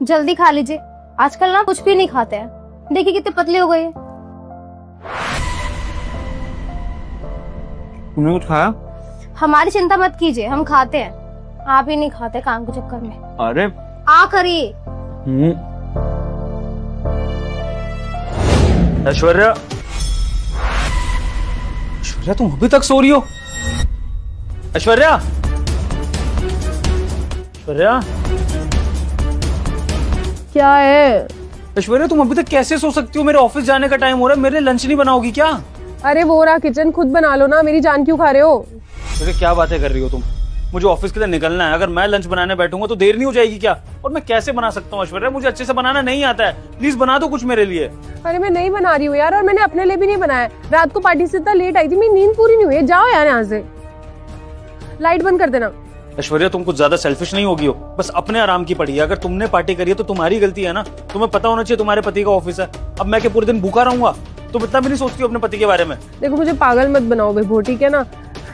जल्दी खा लीजिए, आजकल ना कुछ भी नहीं खाते हैं, देखिए कितने पतले हो गए हैं। तुमने कुछ खाया? हमारी चिंता मत कीजिए, हम खाते हैं, आप ही नहीं खाते काम के चक्कर में। अरे आ करिए। ऐश्वर्या, ऐश्वर्या तुम अभी तक सो रही हो? ऐश्वर्या, ऐश्वर्या, क्या है? ऐश्वर्या तुम अभी तक कैसे सो सकती हो? मेरे ऑफिस जाने का टाइम हो रहा है, मेरे लिए लंच नहीं बनाओगी क्या? अरे वो रहा किचन, खुद बना लो ना, मेरी जान क्यों खा रहे हो? अरे क्या बातें कर रही हो तुम? मुझे ऑफिस के लिए निकलना है, अगर मैं लंच बनाने बैठूंगा तो देर नहीं हो जाएगी क्या? और मैं कैसे बना सकता हूँ ऐश्वर्या, मुझे अच्छे से बनाना नहीं आता है, प्लीज बना दो कुछ मेरे लिए। अरे मैं नहीं बना रही हूँ यार, और मैंने अपने लिए भी नहीं बनाया। रात को पार्टी से इतना लेट आई थी, मेरी नींद पूरी नहीं हुई है। जाओ यार यहाँ से, लाइट बंद कर देना। ऐश्वर्या तुम कुछ ज्यादा सेल्फिश नहीं होगी हो, बस अपने आराम की पड़ी है। अगर तुमने पार्टी करी है तो तुम्हारी गलती है ना, तुम्हें पता होना चाहिए तुम्हारे पति का ऑफिस है। अब मैं क्या पूरे दिन भूखा रहूंगा? तुम इतना भी नहीं सोचती हो अपने पति के बारे में? देखो मुझे पागल मत बनाओ विभो, ठीक है ना?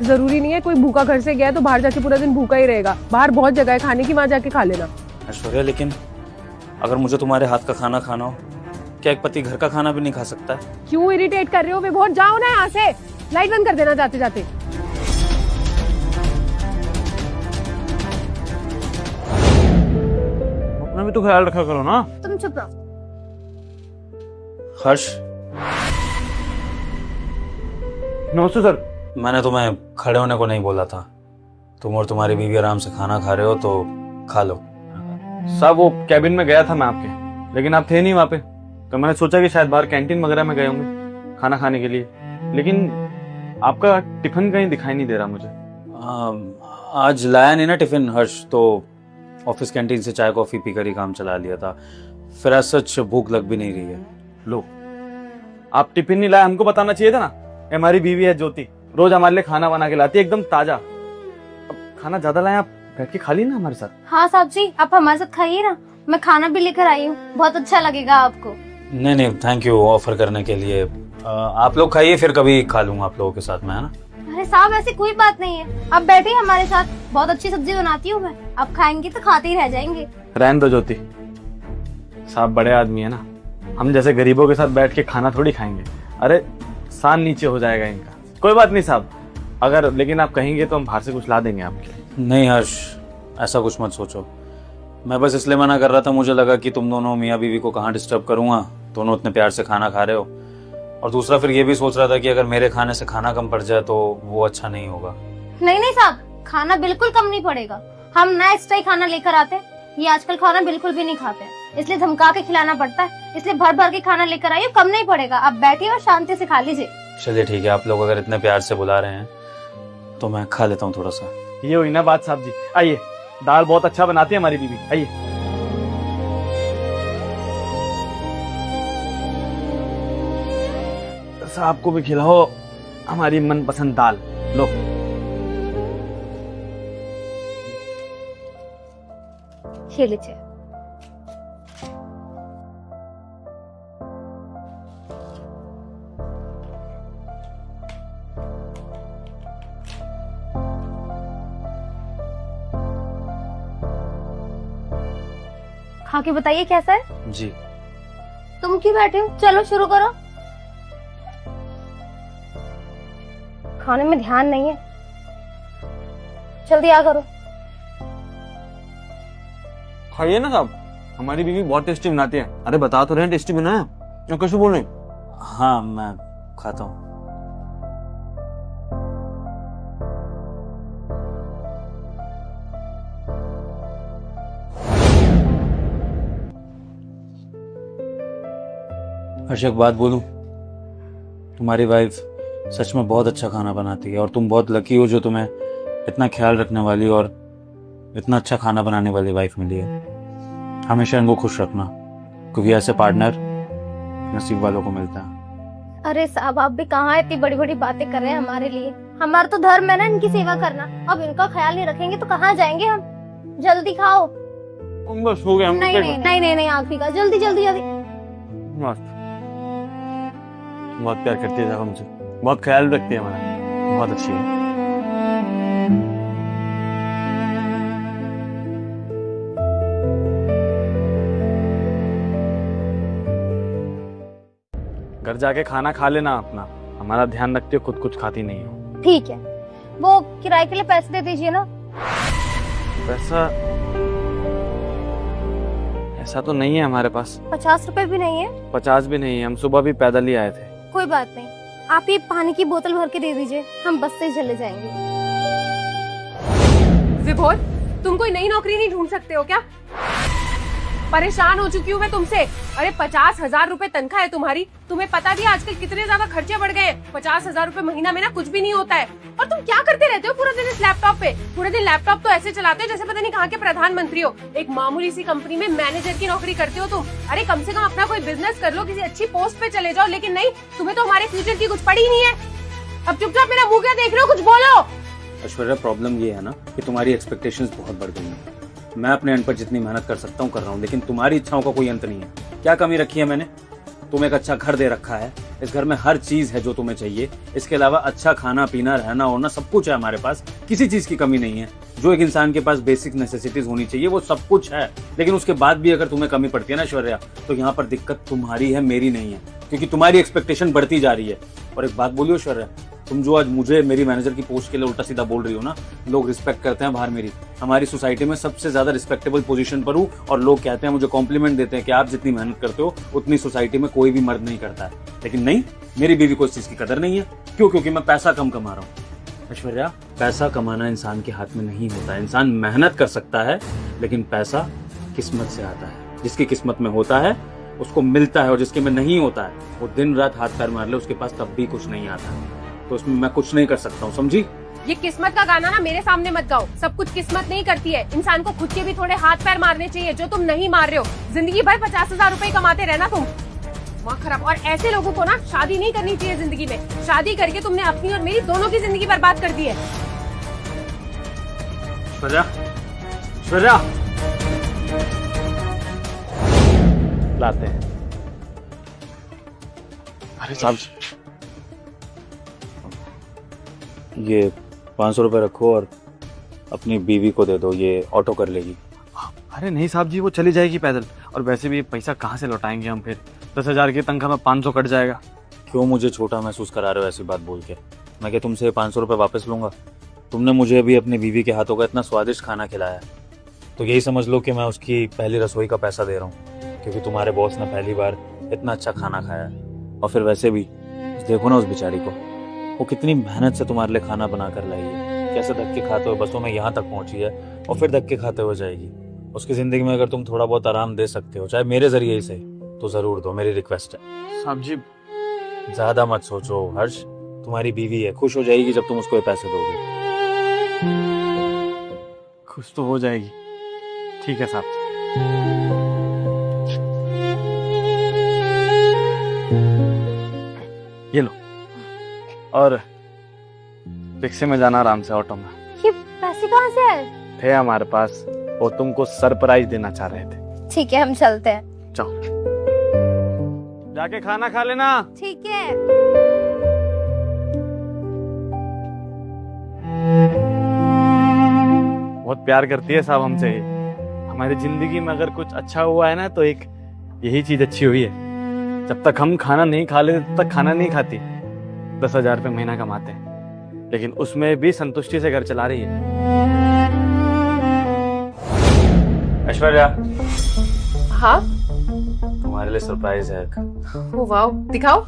जरूरी नहीं है कोई भूखा घर से गया है तो बाहर जाके पूरा दिन भूखा ही रहेगा। बाहर बहुत जगह है खाने की, वहां जाके खा लेना। ऐश्वर्या लेकिन अगर मुझे तुम्हारे हाथ का खाना खाना हो, क्या एक पति घर का खाना भी नहीं खा सकता है? क्यों इरिटेट कर रहे हो विभो? जाओ ना यहाँ से, लाइट बंद कर देना जाते जाते। अपना भी तो ख्याल रखा करो ना। तुम चुप रहो। हर्ष, नमस्ते सर। मैंने तुम्हें खड़े होने को नहीं बोला था, तुम और तुम्हारी बीवी आराम से खाना खा रहे हो तो खा लो। साहब वो कैबिन में गया था मैं आपके, लेकिन आप थे नहीं वहाँ पे, तो मैंने सोचा कि शायद बाहर कैंटीन वगैरह में गए होंगे खाना खाने के लिए, लेकिन आपका टिफिन कहीं दिखाई नहीं दे रहा मुझे। आज लाया नहीं ना टिफिन हर्ष, तो ऑफिस कैंटीन से चाय कॉफी पीकर ही काम चला लिया था, फिर आज सच भूख लग भी नहीं रही है। लो, आप टिफिन नहीं लाए, हमको बताना चाहिए था ना। हमारी बीवी है ज्योति, रोज हमारे लिए खाना बना के लाती है एकदम ताजा। अब खाना ज्यादा लाए, आप बैठ के खा ली ना हमारे साथ। हाँ साहब जी, आप हमारे साथ खाइए ना, मैं खाना भी लेकर आई हूँ, बहुत अच्छा लगेगा आपको। नहीं नहीं, थैंक यू ऑफर करने के लिए। आप लोग खाइए, फिर कभी खा लूंगा आप लोगों के साथ में, है ना? अरे साहब ऐसी कोई बात नहीं है, आप बैठिए हमारे साथ, बहुत अच्छी सब्जी बनाती हूँ मैं, आप खाएंगे तो खाते ही रह जाएंगे। रहने दो ज्योति, साहब बड़े आदमी है ना, हम जैसे गरीबों के साथ बैठ के खाना थोड़ी खाएंगे। अरे सान नीचे हो जाएगा इनका। कोई बात नहीं साहब, अगर लेकिन आप कहेंगे तो हम बाहर से कुछ ला देंगे आपके। नहीं हर्ष, ऐसा कुछ मत सोचो, मैं बस इसलिए मना कर रहा था, मुझे लगा कि तुम दोनों मियाँ बीवी को कहाँ डिस्टर्ब करूंगा, दोनों इतने प्यार से खाना खा रहे हो। और दूसरा फिर ये भी सोच रहा था कि अगर मेरे खाने से खाना कम पड़ जाए तो वो अच्छा नहीं होगा। नहीं नहीं साहब, खाना बिल्कुल कम नहीं पड़ेगा, हम नया एक्स्ट्रा खाना लेकर आते हैं, ये आजकल खाना बिल्कुल भी नहीं खाते हैं, इसलिए धमका के खिलाना पड़ता है, इसलिए भर भर के खाना लेकर आइए, कम नहीं पड़ेगा, आप बैठिए और शांति से खा लीजिए। चलिए ठीक है, आप लोग अगर इतने प्यार से बुला रहे हैं तो मैं खा लेता हूँ थोड़ा सा। ये हुई ना बात साहब जी। आइए, दाल बहुत अच्छा बनाती है हमारी बीवी, आइए। साहब को भी खिलाओ हमारी मनपसंद दाल। लो, ये लीजिए। खा के बताइए कैसा है। जी। तुम क्यों बैठे हो, चलो शुरू करो। खाने में ध्यान नहीं है, जल्दी आ करो। खाइए ना साहब, हमारी बीवी बहुत टेस्टी बनाती है। अरे बता तो रहे हैं टेस्टी बनाया, या कैसे बोल रहे? हाँ मैं खाता हूँ। हर्ष एक बात बोलूं, तुम्हारी वाइफ सच में बहुत अच्छा खाना बनाती है, और तुम बहुत लकी हो जो तुम्हें इतना ख्याल रखने वाली और इतना अच्छा खाना बनाने वाली वाइफ मिली है। हमेशा इनको खुश रखना, क्योंकि ऐसे पार्टनर नसीब वालों को मिलता है। अरे साहब आप भी कहाँ इतनी बड़ी बड़ी बातें कर रहे हैं हमारे लिए, हमारा तो धर्म है ना इनकी सेवा करना, अब इनका ख्याल नहीं रखेंगे तो कहाँ जाएंगे हम। जल्दी खाओ। बस हो गया। नहीं नहीं नहीं नहीं, नहीं आखिरी का, जल्दी जल्दी जल्दी। बहुत प्यार करती है साहब हमसे, बहुत ख्याल रखती है हमारा, बहुत अच्छी है। घर जाके खाना खा लेना अपना, हमारा ध्यान रखते हो, खुद कुछ खाती नहीं हो। ठीक है, वो किराए के लिए पैसे दे दीजिए ना। पैसा ऐसा तो नहीं है हमारे पास। 50 रुपए भी नहीं है? 50 भी नहीं है, हम सुबह भी पैदल ही आए थे। कोई बात नहीं, आप ये पानी की बोतल भर के दे दीजिए, हम बस से ही चले जाएंगे। विभोर, तुम कोई नई नौकरी नहीं ढूंढ सकते हो क्या? परेशान हो चुकी हूँ मैं तुमसे। अरे 50,000 रुपए तनख्वाह है तुम्हारी, तुम्हें पता भी है आजकल कितने ज्यादा खर्चे बढ़ गए हैं। 50,000 रुपए महीना में ना कुछ भी नहीं होता है। और तुम क्या करते रहते हो पूरा दिन इस लैपटॉप पे? पूरे दिन लैपटॉप तो ऐसे चलाते हो जैसे पता नहीं कहाँ के प्रधानमंत्री हो। एक मामूली सी कंपनी में मैनेजर की नौकरी करते हो तुम। अरे कम से कम अपना कोई बिजनेस कर लो, किसी अच्छी पोस्ट पे चले जाओ। लेकिन नहीं, तुम्हें तो हमारे फ्यूचर की कुछ पड़ी ही नहीं है। अब चुपचाप मेरा मुंह क्या देख रहे हो, कुछ बोलो। ऐश्वर्या, प्रॉब्लम ये है ना कि तुम्हारी एक्सपेक्टेशंस बहुत बढ़ गई हैं। मैं अपने एंड पर जितनी मेहनत कर सकता हूँ कर रहा हूँ, लेकिन तुम्हारी इच्छाओं का कोई अंत नहीं है। क्या कमी रखी है मैंने? तुम्हें एक अच्छा घर दे रखा है, इस घर में हर चीज है जो तुम्हें चाहिए। इसके अलावा अच्छा खाना पीना रहना ओढ़ना सब कुछ है हमारे पास, किसी चीज की कमी नहीं है। जो एक इंसान के पास बेसिक नेसेसिटीज होनी चाहिए वो सब कुछ है। लेकिन उसके बाद भी अगर तुम्हें कमी पड़ती है ना ऐश्वर्या, तो यहाँ पर दिक्कत तुम्हारी है, मेरी नहीं है, क्योंकि तुम्हारी एक्सपेक्टेशन बढ़ती जा रही है। और एक बात बोलियो ऐश्वर्या, तुम जो आज मुझे मेरी मैनेजर की पोस्ट के लिए उल्टा सीधा बोल रही हो ना, लोग रिस्पेक्ट करते हैं बाहर मेरी। हमारी सोसाइटी में सबसे ज्यादा रिस्पेक्टेबल पोजीशन पर हूँ और लोग कहते हैं, मुझे कॉम्प्लीमेंट देते हैं कि आप जितनी मेहनत करते हो उतनी सोसाइटी में कोई भी मर्द नहीं करता है। लेकिन नहीं, मेरी बीवी को इस चीज की कदर नहीं है। क्यों? क्योंकि मैं पैसा कम कमा रहा हूँ। ऐश्वर्या, पैसा कमाना इंसान के हाथ में नहीं होता है। इंसान मेहनत कर सकता है, लेकिन पैसा किस्मत से आता है। जिसकी किस्मत में होता है उसको मिलता है, और जिसके में नहीं होता है वो दिन रात हाथ पैर मार ले, उसके पास तब भी कुछ नहीं आता है। तो उसमें मैं कुछ नहीं कर सकता हूँ, समझी? ये किस्मत का गाना ना मेरे सामने मत गाओ। सब कुछ किस्मत नहीं करती है, इंसान को खुद के भी थोड़े हाथ पैर मारने चाहिए, जो तुम नहीं मार रहे हो। जिंदगी भर 50,000 रुपए कमाते रहना तुम, दिमाग खराब। और ऐसे लोगों को ना शादी नहीं करनी चाहिए जिंदगी में। शादी करके तुमने अपनी और मेरी दोनों की जिंदगी बर्बाद कर दी है। लाते हैं। अरे साहब, ये 500 रुपए रखो और अपनी बीवी को दे दो, ये ऑटो कर लेगी। अरे नहीं साहब जी, वो चली जाएगी पैदल, और वैसे भी ये पैसा कहाँ से लौटाएंगे हम फिर? 10,000 की तनख्वाह में 500 कट जाएगा। क्यों मुझे छोटा महसूस करा रहे हो ऐसी बात बोल के? मैं क्या तुमसे 500 रुपए वापस लूंगा? तुमने मुझे अभी अपनी बीवी के हाथों का इतना स्वादिष्ट खाना खिलाया, तो यही समझ लो कि मैं उसकी पहली रसोई का पैसा दे रहा हूँ, क्योंकि तुम्हारे बॉस ने पहली बार इतना अच्छा खाना खाया है। और फिर वैसे भी देखो ना उस बेचारी को, वो कितनी मेहनत से तुम्हारे लिए खाना बना कर लाई है, कैसे धक्के खाते हुए बसों में यहाँ तक पहुंची है, और फिर धक्के खाते हुए जाएगी। उसकी जिंदगी में अगर तुम थोड़ा बहुत आराम दे सकते हो, चाहे मेरे जरिए ही सही, तो जरूर दो, मेरी रिक्वेस्ट है। साहब जी, ज्यादा मत सोचो हर्ष, तुम्हारी बीवी है, खुश हो जाएगी जब तुम उसको ये पैसे दोगे। खुश तो हो जाएगी। ठीक है साहब। ये लो, और रिक्शे में जाना आराम से, ऑटो में। ये पैसे कहाँ से आए? थे हमारे पास, वो तुमको सरप्राइज देना चाह रहे थे। ठीक है, हम चलते हैं। जाओ, जाके खाना खा लेना। ठीक है। बहुत प्यार करती है साहब हमसे। हमारी जिंदगी में अगर कुछ अच्छा हुआ है ना, तो एक यही चीज अच्छी हुई है। जब तक हम खाना नहीं खा लेते तब तक खाना नहीं खाती। 10,000 रुपये महीना कमाते हैं, लेकिन उसमें भी संतुष्टि से घर चला रही है। ऐश्वर्या, हाँ, तुम्हारे लिए सरप्राइज है एक। ओ वाओ, दिखाओ।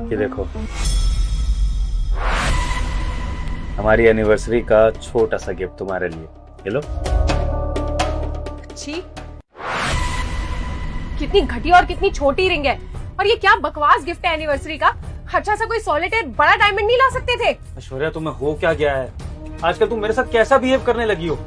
ये देखो, हमारी एनिवर्सरी का छोटा सा गिफ्ट तुम्हारे लिए, ये लो। छी, कितनी घटिया और कितनी छोटी रिंग है। और ये क्या बकवास गिफ्ट है एनिवर्सरी का? अच्छा सा कोई सॉलिटेयर बड़ा डायमंड नहीं ला सकते थे? ऐश्वर्या, तुम्हें हो क्या गया है आजकल? तुम मेरे साथ कैसा बिहेव करने लगी हो?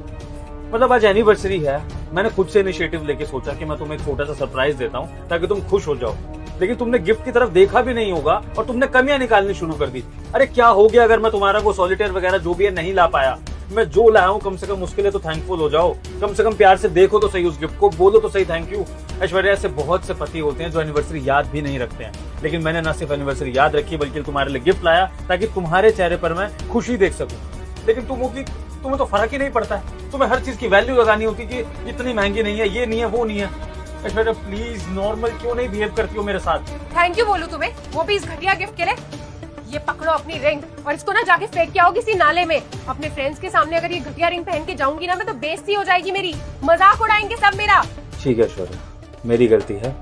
मतलब आज एनिवर्सरी है, मैंने खुद से इनिशिएटिव लेके सोचा कि मैं तुम्हें एक छोटा सा सरप्राइज देता हूँ ताकि तुम खुश हो जाओ, लेकिन तुमने गिफ्ट की तरफ देखा भी नहीं होगा और तुमने कमियां निकालनी शुरू कर दी। अरे क्या हो गया अगर मैं तुम्हारा वो सॉलिटेयर वगैरह जो भी है नहीं ला पाया? मैं जो लाया हूँ कम से कम उसके लिए तो थैंकफुल हो जाओ, कम से कम प्यार से देखो तो सही उस गिफ्ट को, बोलो तो सही थैंक यू। ऐश्वर्या, ऐसे बहुत से पति होते हैं जो एनिवर्सरी याद भी नहीं रखते हैं, लेकिन मैंने ना सिर्फ एनिवर्सरी याद रखी बल्कि तुम्हारे लिए गिफ्ट लाया ताकि तुम्हारे चेहरे पर मैं खुशी देख सकूं। लेकिन तुम्हें तो फर्क ही नहीं पड़ता है। तुम्हें हर चीज की वैल्यू लगानी होती कि इतनी महंगी नहीं है, ये नहीं है, वो नहीं है। ऐश्वर्या प्लीज नॉर्मल क्यों नहीं बिहेव करती हो मेरे साथ? थैंक यू बोलूं तुम्हें, वो भी इस घटिया गिफ्ट के लिए? ये पकड़ो अपनी रिंग और इसको ना जाके फेंक के आओ किसी नाले में। अपने फ्रेंड्स के सामने अगर ये घटिया रिंग पहन के जाऊंगी ना मैं तो बेइज्जती हो जाएगी मेरी, मजाक उड़ाएंगे सब मेरा। ठीक है ऐश्वर्या, मेरी गलती है।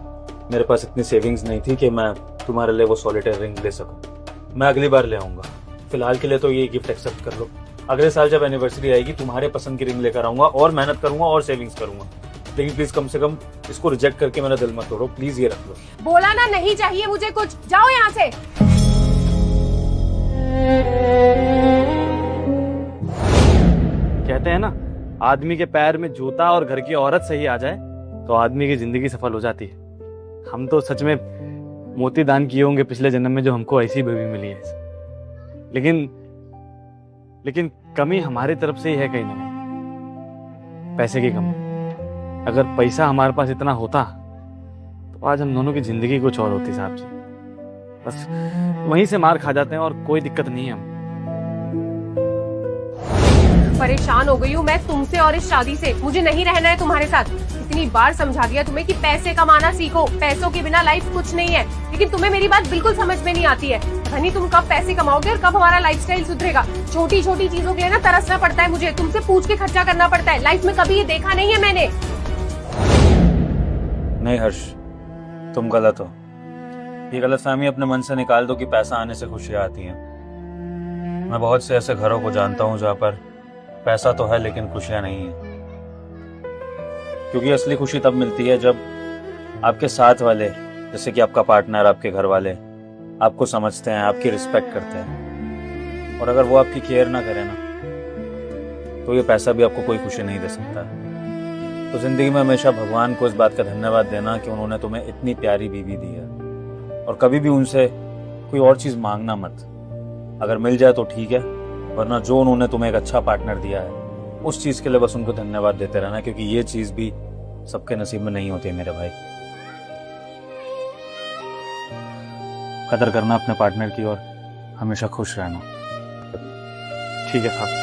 मेरे पास इतनी सेविंग्स नहीं थी कि मैं तुम्हारे लिए वो सॉलिटेयर रिंग ले सकूं। मैं अगली बार ले आऊंगा। फिलहाल के लिए तो ये गिफ्ट एक्सेप्ट कर लो। अगले साल जब एनिवर्सरी आएगी तुम्हारे पसंद की रिंग लेकर आऊंगा और मेहनत करूंगा और सेविंग्स करूंगा। लेकिन प्लीज कम से कम इसको रिजेक्ट करके मेरा दिल मत तोड़ो। प्लीज ये रख लो। बोला ना नहीं चाहिए मुझे कुछ, जाओ यहाँ से। कहते हैं ना, आदमी के पैर में जूता और घर की औरत सही आ जाए तो आदमी की जिंदगी सफल हो जाती है। हम तो सच में मोती दान किए होंगे पिछले जन्म में जो हमको ऐसी बेबी मिली है। लेकिन कमी हमारी तरफ से ही है कहीं ना कहीं, पैसे की कमी। अगर पैसा हमारे पास इतना होता तो आज हम दोनों की जिंदगी कुछ और होती साहब जी। बस वहीं से मार खा जाते हैं और कोई दिक्कत नहीं है। हम परेशान हो गई हूँ मैं तुमसे और इस शादी से। मुझे नहीं रहना है तुम्हारे साथ। इतनी बार समझा दिया तुम्हें कि पैसे कमाना सीखो, पैसों के बिना लाइफ कुछ नहीं है, लेकिन तुम्हें मेरी बात बिल्कुल समझ में नहीं आती है। धनी तुम कब पैसे कमाओगे और कब हमारा लाइफस्टाइल सुधरेगा? छोटी छोटी चीजों के लिए ना तरसना पड़ता है मुझे, तुमसे पूछ के खर्चा करना पड़ता है। लाइफ में कभी ये देखा नहीं है मैंने। नहीं हर्ष, तुम गलत हो। ये गलतफहमी अपने मन से निकाल दो कि पैसा आने से खुशियां आती हैं। मैं बहुत से ऐसे घरों को जानता हूं जहां पर पैसा तो है लेकिन खुशियां नहीं है। क्योंकि असली खुशी तब मिलती है जब आपके साथ वाले, जैसे कि आपका पार्टनर, आपके घर वाले आपको समझते हैं, आपकी रिस्पेक्ट करते हैं। और अगर वो आपकी केयर ना करे ना तो ये पैसा भी आपको कोई खुशी नहीं दे सकता। तो जिंदगी में हमेशा भगवान को इस बात का धन्यवाद देना कि उन्होंने तुम्हें इतनी प्यारी बीवी दी है। और कभी भी उनसे कोई और चीज मांगना मत। अगर मिल जाए तो ठीक है, वरना जो उन्होंने तुम्हें एक अच्छा पार्टनर दिया है उस चीज के लिए बस उनको धन्यवाद देते रहना, क्योंकि ये चीज भी सबके नसीब में नहीं होती है मेरे भाई। कदर करना अपने पार्टनर की और हमेशा खुश रहना। ठीक है साहब।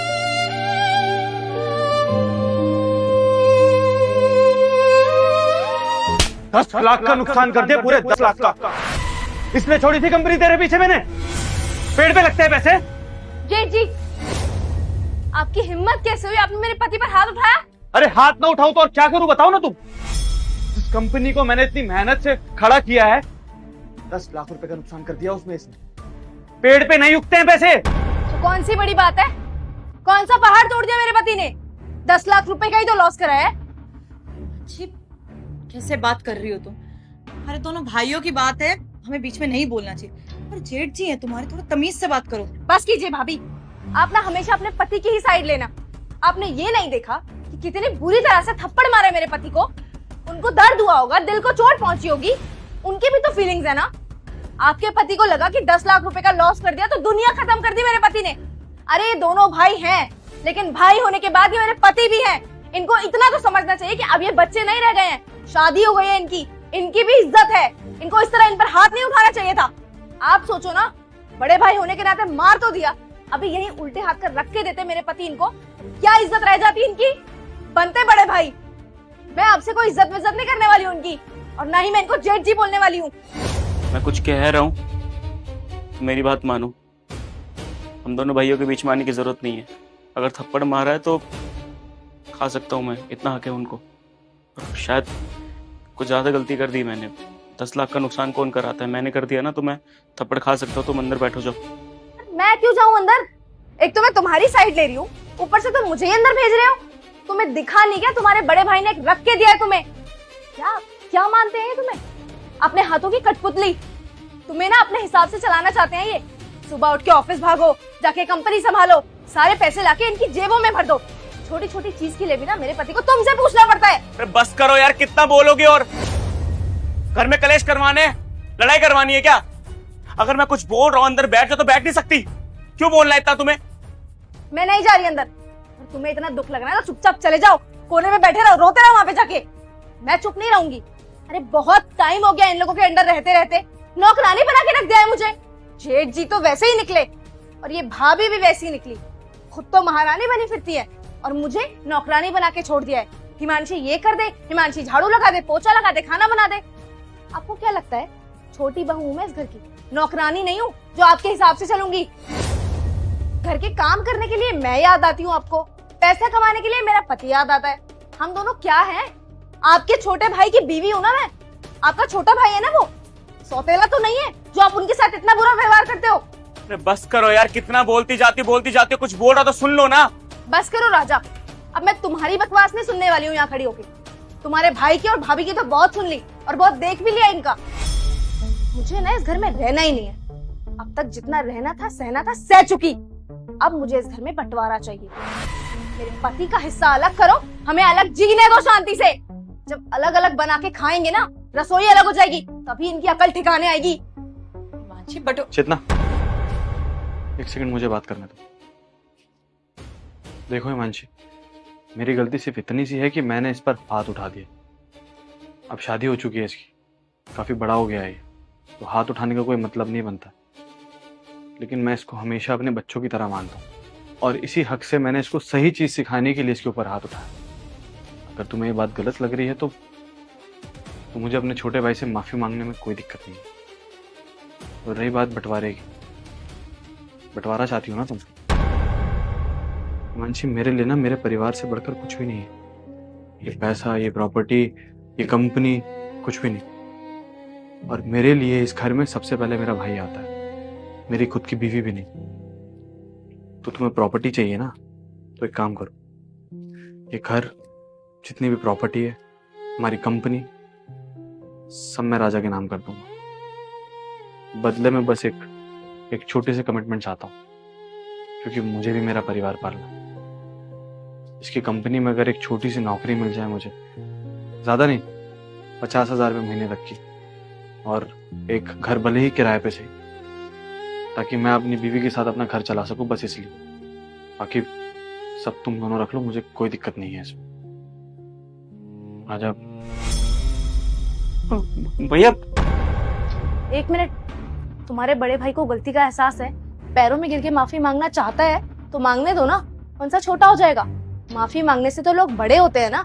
10 लाख का नुकसान कर दिया, पूरे 10 लाख का। इसलिए छोड़ी थी कंपनी तेरे पीछे मैंने। पेड़ पे लगते हैं पैसे। जेठ जी, आपकी हिम्मत कैसे हुई? आपने मेरे पति पर हाथ उठाया? अरे हाथ ना उठाऊं तो और क्या करूं बताओ ना तुम। जिस कंपनी को मैंने इतनी मेहनत से खड़ा किया है, 10 लाख रुपए का नुकसान कर दिया उसमें इसने। पेड़ पे नहीं उगते हैं पैसे। तो कौन सी बड़ी बात है? कौन सा पहाड़ तोड़ दिया मेरे पति ने? 10 लाख रुपए का ही तो लॉस कराया है। कैसे बात कर रही हो तुम? हमारे दोनों भाइयों की बात है, हमें बीच में नहीं बोलना चाहिए। पर जेठ जी हैं तुम्हारे, थोड़ा तमीज से बात करो। बस कीजिए भाभी, आप ना हमेशा अपने पति की ही साइड लेना। आपने ये नहीं देखा कि कितनी बुरी तरह से थप्पड़ मारे मेरे पति को? उनको दर्द हुआ होगा, दिल को चोट पहुंची होगी, उनकी भी तो फीलिंग्स है ना। आपके पति को लगा कि 10 लाख रुपए का लॉस कर दिया तो दुनिया खत्म कर दी मेरे पति ने। अरे ये दोनों भाई हैं, लेकिन भाई होने के बाद ये मेरे पति भी हैं। इनको इतना तो समझना चाहिए कि अब ये बच्चे नहीं रह गए हैं, शादी हो गई है इनकी भी इज्जत है। इनको इस तरह इन पर हाथ नहीं उठाना चाहिए था। आप सोचो ना, बड़े भाई होने के नाते मार तो दिया, अभी यही उल्टे हाथ कर रख के देते मेरे पति इनको, क्या इज्जत रह जाती इनकी? बनते बड़े भाई। मैं आपसे कोई इज्जत विज्जत नहीं करने वाली हूँ उनकी, और ना ही मैं इनको जेठ जी बोलने वाली हूँ। मैं कुछ कह रहा हूँ तो मेरी बात मानो। हम दोनों भाइयों के बीच में आने की जरूरत नहीं है। अगर थप्पड़ मारा है तो खा सकता हूँ मैं, इतना हक है उनको। और शायद कुछ ज्यादा गलती कर दी मैंने। 10 लाख का नुकसान कौन कराता है? मैंने कर दिया ना, तो मैं थप्पड़ खा सकता हूँ। तुम अंदर बैठो जाओ। मैं क्यों जाऊं अंदर? एक तो मैं तुम्हारी साइड ले रही हूँ, ऊपर से तुम मुझे ही अंदर भेज रहे हो। तुम्हें दिखा नहीं क्या तुम्हारे बड़े भाई ने एक रख के दिया है तुम्हें? क्या मानते हैं तुम्हें? अपने हाथों की कठपुतली। तुम्हें ना अपने हिसाब से चलाना चाहते हैं ये। सुबह उठ के ऑफिस भागो, जाके कंपनी संभालो, सारे पैसे लाके इनकी जेबों में भर दो। छोटी छोटी चीज के लिए भी ना मेरे पति को तुमसे पूछना पड़ता है। अरे बस करो यार, कितना बोलोगे? और घर में कलेश करवाने, लड़ाई करवानी है क्या? अगर मैं कुछ बोल रहा हूँ अंदर बैठ जाओ तो बैठ नहीं सकती? क्यों बोलना है इतना तुम्हें? मैं नहीं जा रही अंदर। और तुम्हें इतना दुख लग रहा है ना, चुपचाप चले जाओ, कोने में बैठे रहो, रोते रहो वहां पे जाके। मैं चुप नहीं रहूंगी। अरे बहुत टाइम हो गया इन लोगों के अंडर रहते रहते, नौकरानी बना के रख दिया है मुझे। जेठ जी तो वैसे ही निकले और ये भाभी भी वैसी ही निकली। खुद तो महारानी बनी फिरती है और मुझे नौकरानी बना के छोड़ दिया है। हिमांशी ये कर दे, हिमांशी झाड़ू लगा दे, पोछा लगा दे, खाना बना दे। आपको क्या लगता है छोटी बहू हूं मैं इस घर की, नौकरानी नहीं हूँ जो आपके हिसाब से चलूंगी। घर के काम करने के लिए मैं याद आती हूँ आपको, पैसा कमाने के लिए मेरा पति याद आता है। हम दोनों क्या हैं? आपके छोटे भाई की बीवी हूँ ना मैं। आपका छोटा भाई है ना वो, सौतेला तो नहीं है जो आप उनके साथ इतना बुरा व्यवहार करते हो। अरे बस करो यार, कितना बोलती जाती हो, कुछ बोल रहा तो सुन लो ना। बस करो राजा, अब मैं तुम्हारी बकवास नहीं सुनने वाली हूँ यहाँ खड़ी होके। तुम्हारे भाई की और भाभी की तो बहुत सुन ली और बहुत देख भी लिया इनका। मुझे ना इस घर में रहना ही नहीं है। अब तक जितना रहना था सहना था सह चुकी। अब मुझे इस घर में बंटवारा चाहिए। मेरे पति का हिस्सा अलग करो, हमें अलग जीने दो शांति से। जब अलग अलग बना के खाएंगे ना, रसोई अलग हो जाएगी, तभी इनकी अकल ठिकाने आएगी। हिमांशी बट चेतना, एक सेकंड मुझे बात करने दो। देखो हिमांशी, मेरी गलती सिर्फ इतनी सी है कि मैंने इस पर हाथ उठा दिया। अब शादी हो चुकी है इसकी, काफी बड़ा हो गया है ये, तो हाथ उठाने का कोई मतलब नहीं बनता। लेकिन मैं इसको हमेशा अपने बच्चों की तरह मानता हूँ और इसी हक से मैंने इसको सही चीज सिखाने के लिए इसके ऊपर हाथ उठाया। अगर तुम्हें ये बात गलत लग रही है तो मुझे अपने छोटे भाई से माफी मांगने में कोई दिक्कत नहीं है। और रही बात बंटवारे की, बंटवारा चाहती हो ना तुम? हिमांशी, मेरे लिए ना मेरे परिवार से बढ़कर कुछ भी नहीं है। ये पैसा, ये प्रॉपर्टी, ये कंपनी, कुछ भी नहीं। और मेरे लिए इस घर में सबसे पहले मेरा भाई आता है, मेरी खुद की बीवी भी नहीं। तो तुम्हें प्रॉपर्टी चाहिए ना, तो एक काम करो, ये घर, जितनी भी प्रॉपर्टी है, हमारी कंपनी, सब मैं राजा के नाम कर दूंगा। बदले में बस एक छोटी सी कमिटमेंट चाहता हूँ, क्योंकि मुझे भी मेरा परिवार पालना है। इसकी कंपनी में अगर एक छोटी सी नौकरी मिल जाए मुझे, ज्यादा नहीं, 50,000 रुपये महीने तक की, और एक घर भले ही किराए पे सही, ताकि मैं अपनी बीवी के साथ अपना घर चला सकूं, बस इसलिए। बाकी सब तुम दोनों रख लो, मुझे कोई दिक्कत नहीं है इसमें। राजा भैया, एक मिनट, तुम्हारे बड़े भाई को गलती का एहसास है, पैरों में गिर के माफी मांगना चाहता है तो मांगने दो ना, कौन सा छोटा हो जाएगा। माफी मांगने से तो लोग बड़े होते हैं ना,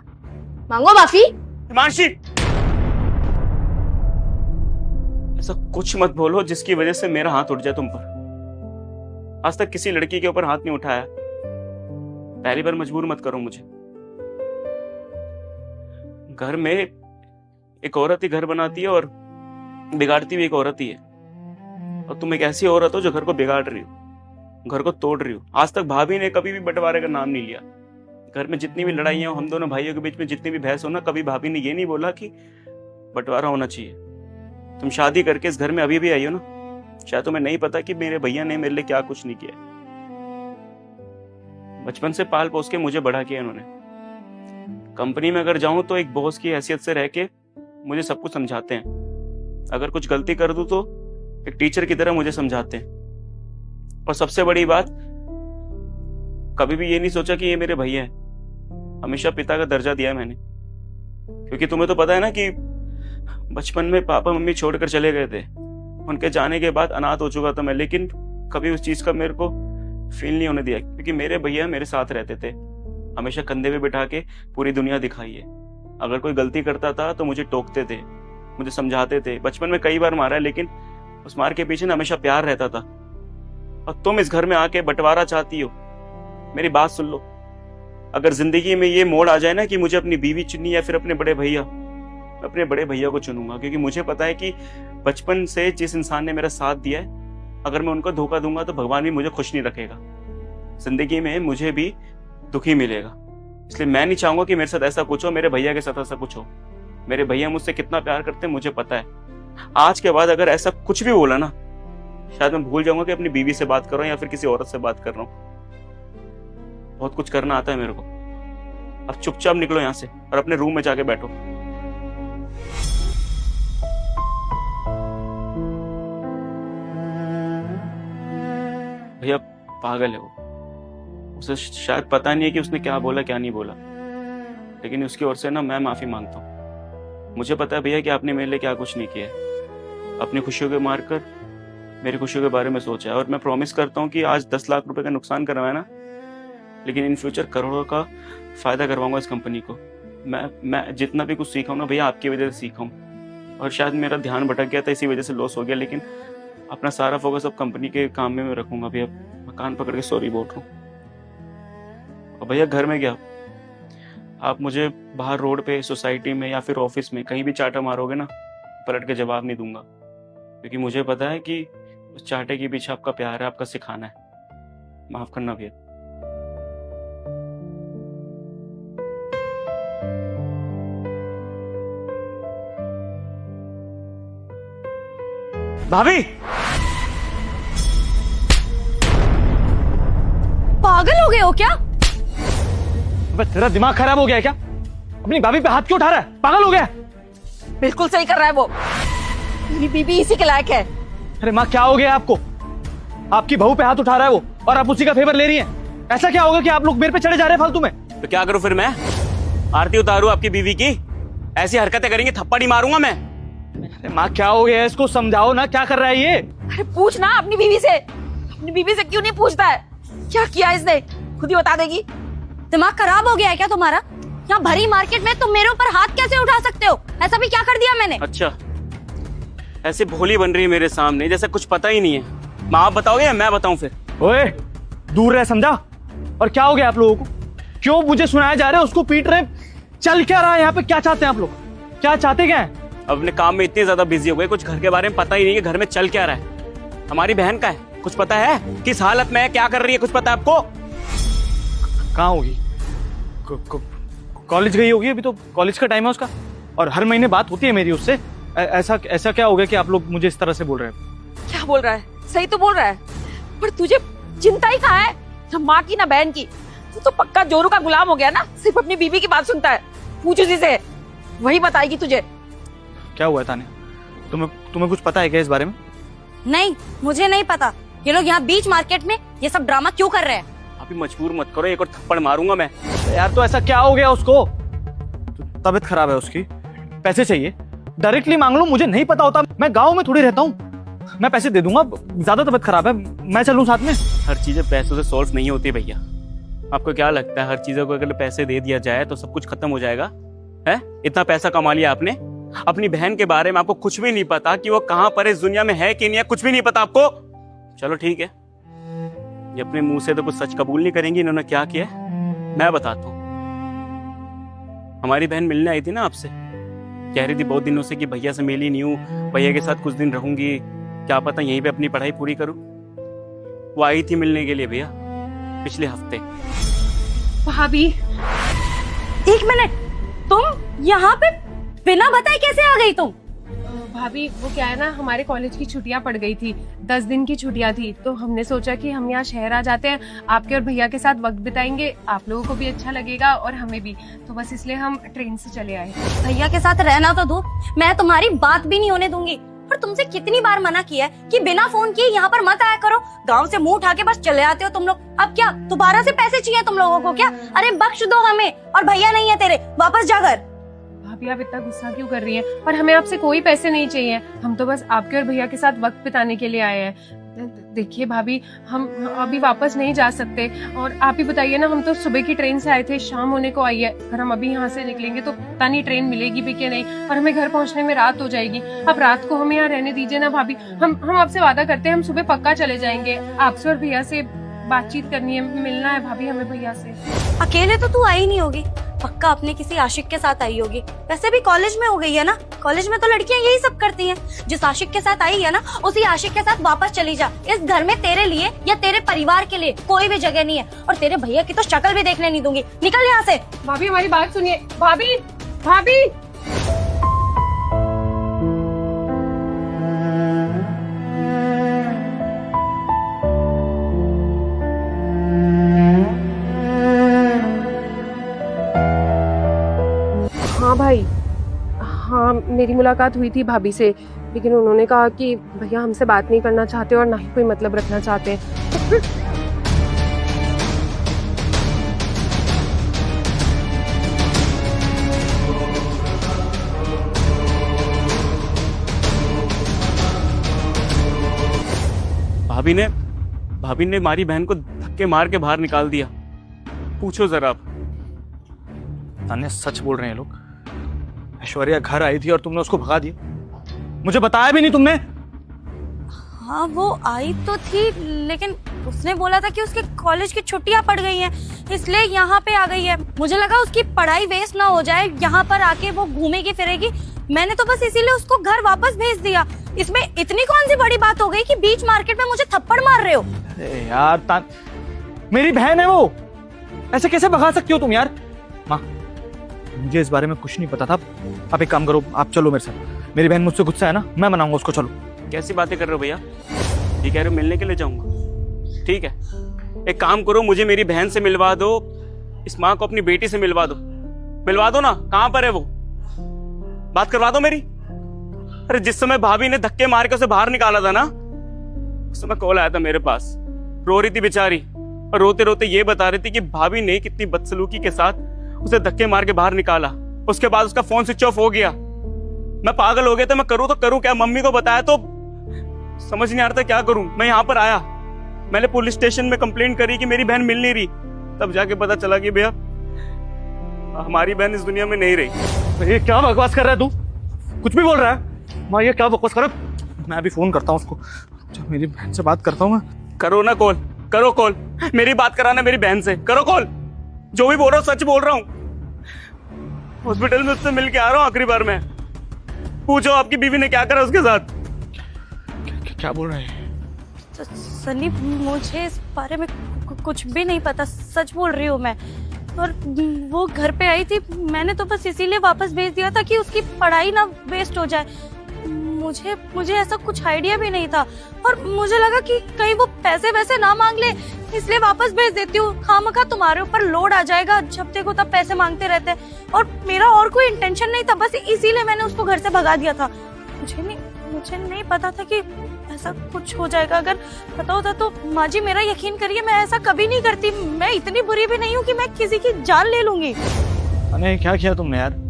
मांगो माफी। हिमांशी, ऐसा कुछ मत बोलो जिसकी वजह से मेरा हाथ उठ जाए तुम पर। आज तक किसी लड़की के ऊपर हाथ नहीं उठाया, पहली बार मजबूर मत करो मुझे। घर में एक औरत ही घर बनाती है और बिगाड़ती भी एक औरत ही है, और तुम एक ऐसी औरत हो जो घर को बिगाड़ रही हो, घर को तोड़ रही हो। आज तक भाभी ने कभी भी बंटवारे का नाम नहीं लिया। घर में जितनी भी लड़ाइयां हो, हम दोनों भाइयों के बीच में जितनी भी बहस हो ना, कभी भाभी ने ये नहीं बोला कि बंटवारा होना चाहिए। तुम शादी करके इस घर में अभी भी आई हो ना, शायद तुम्हें नहीं पता कि मेरे भैया ने मेरे लिए क्या कुछ नहीं किया। बचपन से पाल पोस के मुझे बड़ा किया इन्होंने। कंपनी में अगर जाऊं तो एक बॉस की हैसियत से रह के मुझे सब कुछ समझाते हैं। अगर कुछ गलती कर दूं तो एक टीचर की तरह मुझे समझाते हैं। और सबसे बड़ी बात, कभी भी ये नहीं सोचा कि ये मेरे भैया हैं। हमेशा पिता का दर्जा दिया है मैंने, क्योंकि तुम्हें तो पता है ना कि बचपन में पापा मम्मी छोड़कर चले गए थे। उनके जाने के बाद अनाथ हो चुका था मैं, लेकिन कभी उस चीज का मेरे को फील नहीं होने दिया, क्योंकि मेरे भैया मेरे साथ रहते थे। हमेशा कंधे पे बिठा के पूरी दुनिया दिखाई है। अगर कोई गलती करता था तो मुझे टोकते थे, मुझे समझाते थे। बचपन में कई बार मारा है, लेकिन उस मार के पीछे ना हमेशा प्यार रहता था। और तुम इस घर में आके बंटवारा चाहती हो। मेरी बात सुन लो, अगर जिंदगी में ये मोड़ आ जाए ना कि मुझे अपनी बीवी चुननी या फिर अपने बड़े भैया, मैं अपने बड़े भैया को चुनूंगा, क्योंकि मुझे पता है कि बचपन से जिस इंसान ने मेरा साथ दिया है, अगर मैं उनको धोखा दूंगा तो भगवान भी मुझे खुश नहीं रखेगा। जिंदगी में मुझे भी दुखी मिलेगा। इसलिए मैं नहीं चाहूंगा कि मेरे साथ ऐसा कुछ हो, मेरे भैया के साथ ऐसा कुछ हो। मेरे भैया मुझसे कितना प्यार करते हैं मुझे पता है। आज के बाद अगर ऐसा कुछ भी बोला ना, शायद मैं भूल जाऊंगा कि अपनी बीवी से बात कर रहा हूं या फिर किसी औरत से बात कर रहा हूं। बहुत कुछ करना आता है मेरे को। अब चुपचाप निकलो यहां से और अपने रूम में जाके बैठो। भैया पागल है वो, उसे शायद पता नहीं है कि उसने क्या बोला क्या नहीं बोला, लेकिन उसकी ओर से ना मैं माफी मांगता हूँ। मुझे पता है भैया कि आपने मेरे लिए क्या कुछ नहीं किया है। अपनी खुशियों के मारकर मेरी खुशियों के बारे में सोचा है, और मैं प्रॉमिस करता हूँ कि आज 10 लाख रुपए का नुकसान करवाया ना, लेकिन इन फ्यूचर करोड़ों का फायदा करवाऊंगा इस कंपनी को। मैं जितना भी कुछ सीखा हूँ ना भैया आपकी वजह से सीखा हूँ, और शायद मेरा ध्यान भटक गया था, इसी वजह से लॉस हो गया। लेकिन अपना सारा फोकस अब कंपनी के काम में मैं रखूंगा भैया। मैं कान पकड़ के सॉरी बोल रहा हूँ। और भैया घर में क्या, आप मुझे बाहर रोड पे, सोसाइटी में या फिर ऑफिस में कहीं भी चाटा मारोगे ना, पलट के जवाब नहीं दूंगा, क्योंकि मुझे पता है कि उस चाटे के पीछे आपका प्यार है, आपका सिखाना है। माफ करना भैया। भाभी, पागल हो गए हो क्या? अबे तेरा दिमाग खराब हो गया है क्या? अपनी भाभी पे हाथ क्यों उठा रहा है? पागल हो गया? बिल्कुल सही कर रहा है वो। मेरी बीबी इसी के लायक है। अरे माँ, क्या हो गया आपको? आपकी बहू पे हाथ उठा रहा है वो, और आप उसी का फेवर ले रही हैं। ऐसा क्या होगा कि आप लोग मेरे पे चढ़े जा रहे हैं फालतू में? तो क्या करूं फिर मैं? आरती उतारूं आपकी बीवी की? ऐसी हरकतें करेंगे थप्पड़ ही मारूंगा मैं। अरे माँ, क्या हो गया? इसको समझाओ ना, क्या कर रहा है ये? अरे पूछ ना अपनी बीवी से। अपनी बीवी से क्यों नहीं पूछता है? क्या किया इसने? खुद ही बता देगी। दिमाग खराब हो गया है क्या तुम्हारा? यहाँ भरी मार्केट में तुम मेरे ऊपर हाथ कैसे उठा सकते हो? ऐसा भी क्या कर दिया मैंने? अच्छा, ऐसे भोली बन रही है मेरे सामने जैसा कुछ पता ही नहीं है। माँ आप बताओगे या मैं बताऊं फिर? ओए, दूर रह, समझा? और क्या हो गया आप लोगों को? क्यों मुझे सुनाया जा रहा है, उसको पीट रहे? चल क्या रहा है यहाँ पे? क्या चाहते हैं आप लोग? क्या चाहते क्या है? अपने काम में इतने ज्यादा बिजी हो गए, कुछ घर के बारे में पता ही नहीं है। घर में चल क्या रहा है? हमारी बहन का है, कुछ पता है? किस हालत में है, क्या कर रही है, कुछ पता है आपको? कहाँ होगी? कॉलेज गई होगी, अभी तो कॉलेज का टाइम है उसका, और हर महीने बात होती है मेरी उससे। ऐसा क्या हो गया कि आप लोग मुझे इस तरह से बोल रहे हैं? क्या बोल रहा है? सही तो बोल रहा है, पर तुझे चिंता ही कहाँ है? ना माँ की ना बहन की। तू तो पक्का जोरू का गुलाम हो गया ना, सिर्फ अपनी बीवी की बात सुनता है। पूछ उसी से, वही बताएगी तुझे। क्या हुआ है ताने? तुम्हें कुछ पता है क्या इस बारे में? नहीं, मुझे नहीं पता। ये लोग यहाँ बीच मार्केट में ये सब ड्रामा क्यों कर रहे हैं? अभी मजबूर मत करो, एक और थप्पड़ मारूंगा मैं। यार तो ऐसा क्या हो गया उसको? तबीयत खराब है उसकी, पैसे चाहिए, डायरेक्टली मांग लो। मुझे नहीं पता होता, मैं गांव में थोड़ी रहता हूँ, मैं पैसे दे दूंगा। ज्यादा तबीयत खराब है, मैं चलूं साथ में? हर चीजें पैसों से सॉल्व नहीं होती भैया। आपको क्या लगता है हर चीजों को अगर पैसे दे दिया जाए तो सब कुछ खत्म हो जाएगा? है इतना पैसा कमा लिया आपने, अपनी बहन के बारे में आपको कुछ भी नहीं पता कि वो कहाँ पर इस दुनिया में है कि नहीं है, कुछ भी नहीं पता आपको। चलो ठीक है, ये अपने मुंह से तो कुछ सच कबूल नहीं करेंगी इन्होंने क्या किया। मैं बताता हूँ। हमारी बहन मिलने आई थी ना आपसे, कह रही थी बहुत दिनों से कि भैया से मिली नहीं हूँ, भैया के साथ कुछ दिन रहूंगी, क्या पता यहीं पे अपनी पढ़ाई पूरी करूँ। वो आई थी मिलने के लिए भैया पिछले हफ्ते। भाभी, एक मिनट, तुम यहाँ पे बिना बताए कैसे आ गई तुम? भाभी वो क्या है ना, हमारे कॉलेज की छुट्टियां पड़ गई थी, 10 दिन की छुट्टियां थी, तो हमने सोचा कि हम यहाँ शहर आ जाते हैं, आपके और भैया के साथ वक्त बिताएंगे, आप लोगों को भी अच्छा लगेगा और हमें भी। तो बस इसलिए हम ट्रेन से चले आए। भैया के साथ रहना तो दूर, मैं तुम्हारी बात भी नहीं होने दूंगी। पर तुमसे कितनी बार मना किया है कि बिना फोन किए यहाँ पर मत आया करो। गांव से मुंह उठा के बस चले आते हो तुम लोग। अब क्या दोबारा से पैसे चाहिए तुम लोगों को क्या? अरे बख्श दो हमें, और भैया नहीं है तेरे, वापस जा घर। भाभी आप इतना गुस्सा क्यों कर रही हैं? पर हमें आपसे कोई पैसे नहीं चाहिए, हम तो बस आपके और भैया के साथ वक्त बिताने के लिए आए हैं। देखिए भाभी, हम अभी वापस नहीं जा सकते, और आप ही बताइए ना, हम तो सुबह की ट्रेन से आए थे, शाम होने को आई है। अगर हम अभी यहाँ से निकलेंगे तो पता नहीं ट्रेन मिलेगी भी कि नहीं, और हमें घर पहुँचने में रात हो जाएगी। अब रात को हमें यहाँ रहने दीजिए ना भाभी। हम आपसे वादा करते हैं, हम सुबह पक्का चले जाएंगे। आपसे और भैया से बातचीत करनी है, मिलना है भाभी हमें भैया से। अकेले तो तू आई नहीं होगी, पक्का अपने किसी आशिक के साथ आई होगी। वैसे भी कॉलेज में हो गई है ना, कॉलेज में तो लड़कियां यही सब करती हैं। जिस आशिक के साथ आई है ना, उसी आशिक के साथ वापस चली जा। इस घर में तेरे लिए या तेरे परिवार के लिए कोई भी जगह नहीं है, और तेरे भैया की तो शक्ल भी देखने नहीं दूंगी। निकल यहाँ से। भाभी हमारी बात सुनिए। भाभी, भाभी, हाँ भाई, हाँ मेरी मुलाकात हुई थी भाभी से, लेकिन उन्होंने कहा कि भैया हमसे बात नहीं करना चाहते और ना ही कोई मतलब रखना चाहते। भाभी ने हमारी बहन को धक्के मार के बाहर निकाल दिया। पूछो जरा आप। तान्या सच बोल रहे हैं लोग। ऐश्वर्या घर आई थी और तुमने उसको भगा दिया, मुझे बताया भी नहीं तुमने। हाँ वो आई तो थी, लेकिन उसने बोला था कि उसके कॉलेज की छुट्टियां पड़ गई हैं, इसलिए यहाँ पे आ गई है। मुझे लगा उसकी पढ़ाई वेस्ट ना हो जाए, यहाँ पर आके वो घूमेगी फिरेगी। मैंने तो बस इसीलिए उसको घर वापस भेज दिया। इसमें इतनी कौन सी बड़ी बात हो गई कि बीच मार्केट में मुझे थप्पड़ मार रहे हो? अरे यार मेरी बहन है वो, ऐसे कैसे भगा सकती हो तुम यार? माँ मुझे इस बारे में कुछ नहीं पता था। आप एक काम करो, आप चलो मेरे साथ। मेरी बहन मुझसे गुस्सा है ना, मैं मनाऊंगा उसको। चलो। कैसी बातें कर रहे हो भैया? ये कह रहे हो मिलने के लिए जाऊंगा? ठीक है, एक काम करो, मुझे मेरी बहन से मिलवा दो, इस माँ को अपनी बेटी से मिलवा दो ना। कहां पर है वो? बात करवा दो मेरी। अरे जिस समय भाभी ने धक्के मार के उसे बाहर निकाला था ना, उस समय कॉल आया था मेरे पास। रो रही थी बेचारी, और रोते रोते ये बता रही थी कि भाभी ने कितनी बदसलूकी के साथ उसे धक्के मार के बाहर निकाला। उसके बाद उसका फोन स्विच ऑफ हो गया। मैं पागल हो गया था, मैं करूँ तो करूँ क्या? मम्मी को बताया तो समझ नहीं आ रहा था क्या करूं। मैं यहाँ पर आया, मैंने पुलिस स्टेशन में कंप्लेंट करी कि मेरी बहन मिल नहीं रही। तब जाके पता चला कि भैया हमारी बहन इस दुनिया में नहीं रही। ये क्या बकवास कर रहा है तू? कुछ भी बोल रहा है? माँ ये क्या बकवास कर रहा है? मैं अभी फोन करता हूँ उसको, मेरी बहन से बात करता हूँ मैं। करो ना कॉल, करो कॉल, मेरी बात कराना मेरी बहन से, करो कॉल। जो भी बोल रहा हूँ सच बोल रहा हूँ। हॉस्पिटल में उससे मिल के आ रहा हूँ आखिरी बार में। पूछो आपकी बीवी ने क्या करा उसके साथ। क्या बोल रहे हैं? सनी मुझे इस बारे में कुछ भी नहीं पता, सच बोल रही हूँ मैं। और वो घर पे आई थी, मैंने तो बस इसीलिए वापस भेज दिया था कि उसकी पढ़ाई ना वेस्ट हो जाए। मुझे ऐसा कुछ आइडिया भी नहीं था, और मुझे लगा कि कहीं वो पैसे वैसे ना मांग ले, इसलिए वापस भेज देती हूँ। खामखा तुम्हारे ऊपर लोड आ जाएगा, जब देखो तब पैसे मांगते रहते हैं। और मेरा और कोई इंटेंशन नहीं था, बस इसीलिए मैंने उसको घर से भगा दिया था। मुझे नहीं पता था कि ऐसा कुछ हो जाएगा। अगर पता होता तो माँ जी मेरा यकीन करिए, मैं ऐसा कभी नहीं करती। मैं इतनी बुरी भी नहीं हूँ कि मैं किसी की जान ले लूंगी। अरे क्या किया तुमने यार?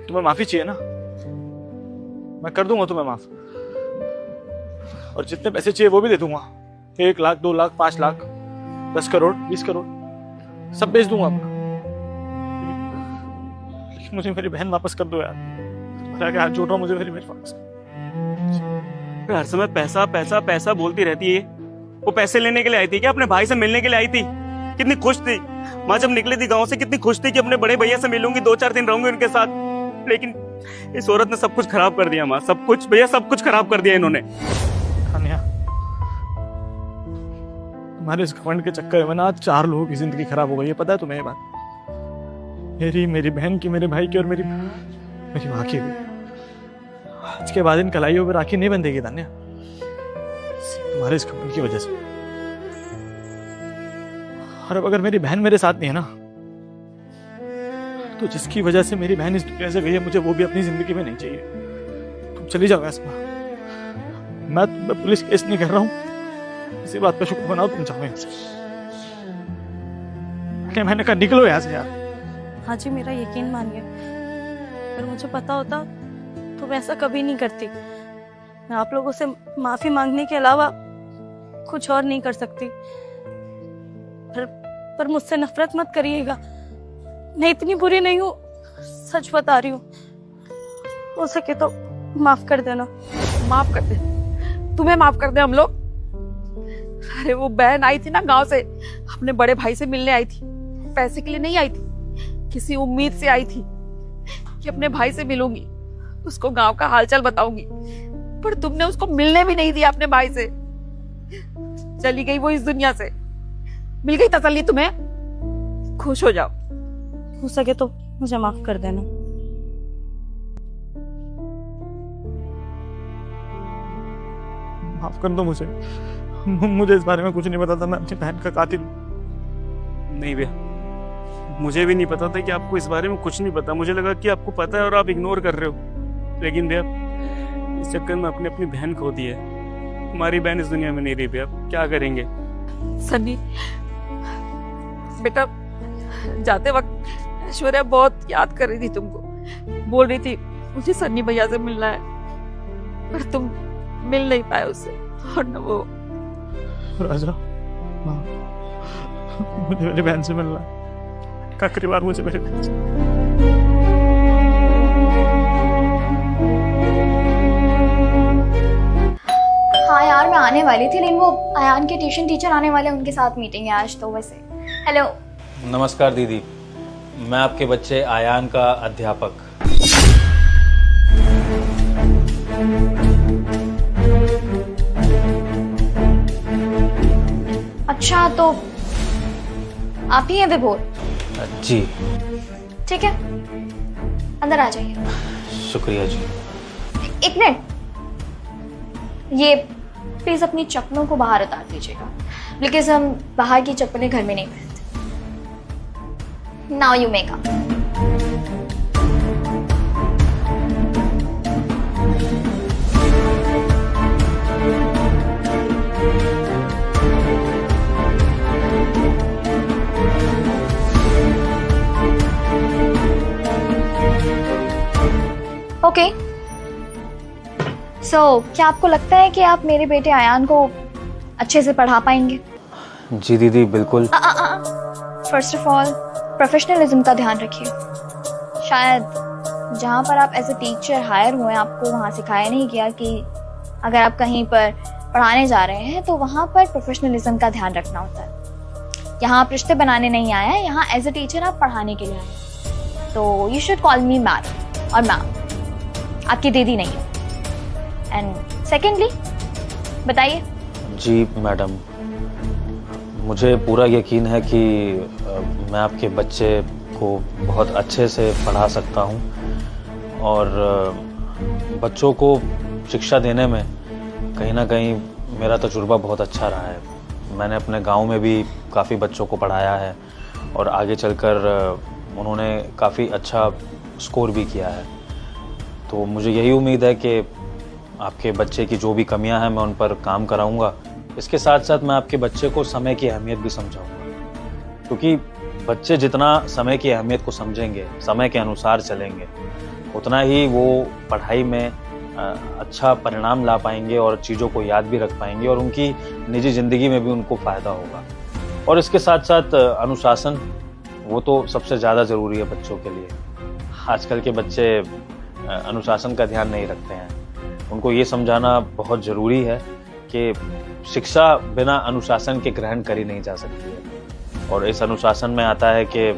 तुम्हें माफी चाहिए ना? मैं कर दूंगा तुम्हें माफ, और जितने पैसे चाहिए वो भी दे दूंगा। 1 लाख, 2 लाख, 5 लाख, 10 करोड़, 20 करोड़ सब बेच दूंगा अपना। लेकिन मुझे मेरी बहन वापस कर दो यार। तुम्हारे आगे हाथ जोड़ रहा हूं, मुझे मेरी बहन वापस कर। हर समय पैसा पैसा पैसा बोलती रहती है। वो पैसे लेने के लिए आई थी क्या? अपने भाई से मिलने के लिए आई थी। कितनी खुश थी माँ जब निकली थी गांव से, कितनी खुश थी कि अपने बड़े भैया से मिलूंगी, 2-4 दिन रहूंगी उनके साथ। लेकिन इस औरत ने सब कुछ खराब कर दिया माँ, सब कुछ भैया, सब कुछ खराब कर दिया इन्होंने। तान्या, तुम्हारे इस घमंड के चक्कर में ना आज 4 लोगों की जिंदगी खराब हो गई है, पता है तुम्हें ये बात? मेरी बहन की, मेरे भाई की, और मेरी माँ की भी। आज के बाद इन कलाइयों पर राखी नहीं बंधेगी तान्या, तुम्हारे इस घमंड की वजह से। और अब अगर मेरी बहन मेरे साथ नहीं है ना, तो जिसकी वजह से मेरी बहन इस दुनिया से गई है, मुझे वो भी अपनी जिंदगी में नहीं चाहिए। तुम चली जाओ ऐसा। मैं तुम पे पुलिस केस नहीं कर रहा हूं, इसी बात का शुक्र मनाओ तुम चाहो यहाँ से। मैंने कहा निकलो यहाँ से यार। हाँ जी मेरा यकीन मानिए, अगर मुझे पता होता तो मैं ऐसा कभी नहीं करती। मैं आप लोगों से माफी मांगने के अलावा कुछ और नहीं कर सकती। पर मुझसे नफरत मत करिएगा, मैं इतनी बुरी नहीं हूँ, सच बता रही हूँ। हो सके तो माफ कर देना। माफ कर दे? तुम्हें माफ कर दे हम लोग? अरे वो बहन आई थी ना गांव से, अपने बड़े भाई से मिलने आई थी। पैसे के लिए नहीं आई थी, किसी उम्मीद से आई थी कि अपने भाई से मिलूंगी, उसको गांव का हालचाल बताऊंगी। पर तुमने उसको मिलने भी नहीं दिया अपने भाई से। चली गई वो इस दुनिया से। मिल गई तसल्ली तुम्हें? खुश हो जाओ। हो सके तो मुझे माफ कर देना। माफ कर दो मुझे इस बारे में कुछ नहीं पता था, मैं अपनी बहन का कातिल। नहीं भैया, मुझे भी नहीं पता था कि आपको इस बारे में कुछ नहीं पता। मुझे लगा कि आपको पता है और आप इग्नोर कर रहे हो। लेकिन भैया इस चक्कर में अपनी बहन खो दी है। हमारी बहन इस दुनिया में नहीं रही भैया, क्या करेंगे? सन्नी बेटा, जाते वक्त ऐश्वर्या बहुत याद कर रही थी तुमको, बोल रही थी मुझे सन्नी भैया से मिलना है, पर तुम मिल नहीं पाए उससे। और न वो राजा, मुझे मेरी बहन से मिलना है। आखिरी बार मुझे मेरी बहन से हाँ यार, मैं आने वाली थी, लेकिन वो अयान के ट्यूशन टीचर आने वाले हैं, उनके साथ मीटिंग है आज, तो वैसे। हेलो। नमस्कार दीदी, मैं आपके बच्चे आयान का अध्यापक। अच्छा, तो आप ही हैं विभोर? जी। ठीक है, अंदर आ जाइए। शुक्रिया जी। एक मिनट, ये प्लीज अपनी चप्पलों को बाहर उतार दीजिएगा, बिकॉज हम बाहर की चप्पलें घर में नहीं पहनते। Now you make up. Okay, so क्या आपको लगता है कि आप मेरे बेटे आयान को अच्छे से पढ़ा पाएंगे? जी दीदी, बिल्कुल। फर्स्ट ऑफ ऑल प्रोफेशनलिज्म का ध्यान रखिए। शायद जहाँ पर आप एज ए टीचर हायर हुए, आपको वहाँ सिखाया नहीं गया कि अगर आप कहीं पर पढ़ाने जा रहे हैं तो वहाँ पर प्रोफेशनलिज्म का ध्यान रखना होता है। यहाँ आप रिश्ते बनाने नहीं आए हैं, यहाँ एज ए टीचर आप पढ़ाने के लिए आए हैं। तो you should call me ma'am, और मैम आपकी दीदी नहीं है। एंड सेकेंडली, बताइए। जी मैडम, मुझे पूरा यकीन है कि मैं आपके बच्चे को बहुत अच्छे से पढ़ा सकता हूँ, और बच्चों को शिक्षा देने में कहीं ना कहीं मेरा तजुर्बा बहुत अच्छा रहा है। मैंने अपने गांव में भी काफ़ी बच्चों को पढ़ाया है, और आगे चलकर उन्होंने काफ़ी अच्छा स्कोर भी किया है। तो मुझे यही उम्मीद है कि आपके बच्चे की जो भी कमियां हैं मैं उन पर काम कराऊंगा। इसके साथ साथ मैं आपके बच्चे को समय की अहमियत भी समझाऊंगा, क्योंकि बच्चे जितना समय की अहमियत को समझेंगे, समय के अनुसार चलेंगे, उतना ही वो पढ़ाई में अच्छा परिणाम ला पाएंगे और चीज़ों को याद भी रख पाएंगे, और उनकी निजी ज़िंदगी में भी उनको फ़ायदा होगा। और इसके साथ साथ अनुशासन, वो तो सबसे ज़्यादा ज़रूरी है बच्चों के लिए। आजकल के बच्चे अनुशासन का ध्यान नहीं रखते हैं। उनको ये समझाना बहुत ज़रूरी है कि शिक्षा बिना अनुशासन के ग्रहण करी नहीं जा सकती है, और इस अनुशासन में आता है कि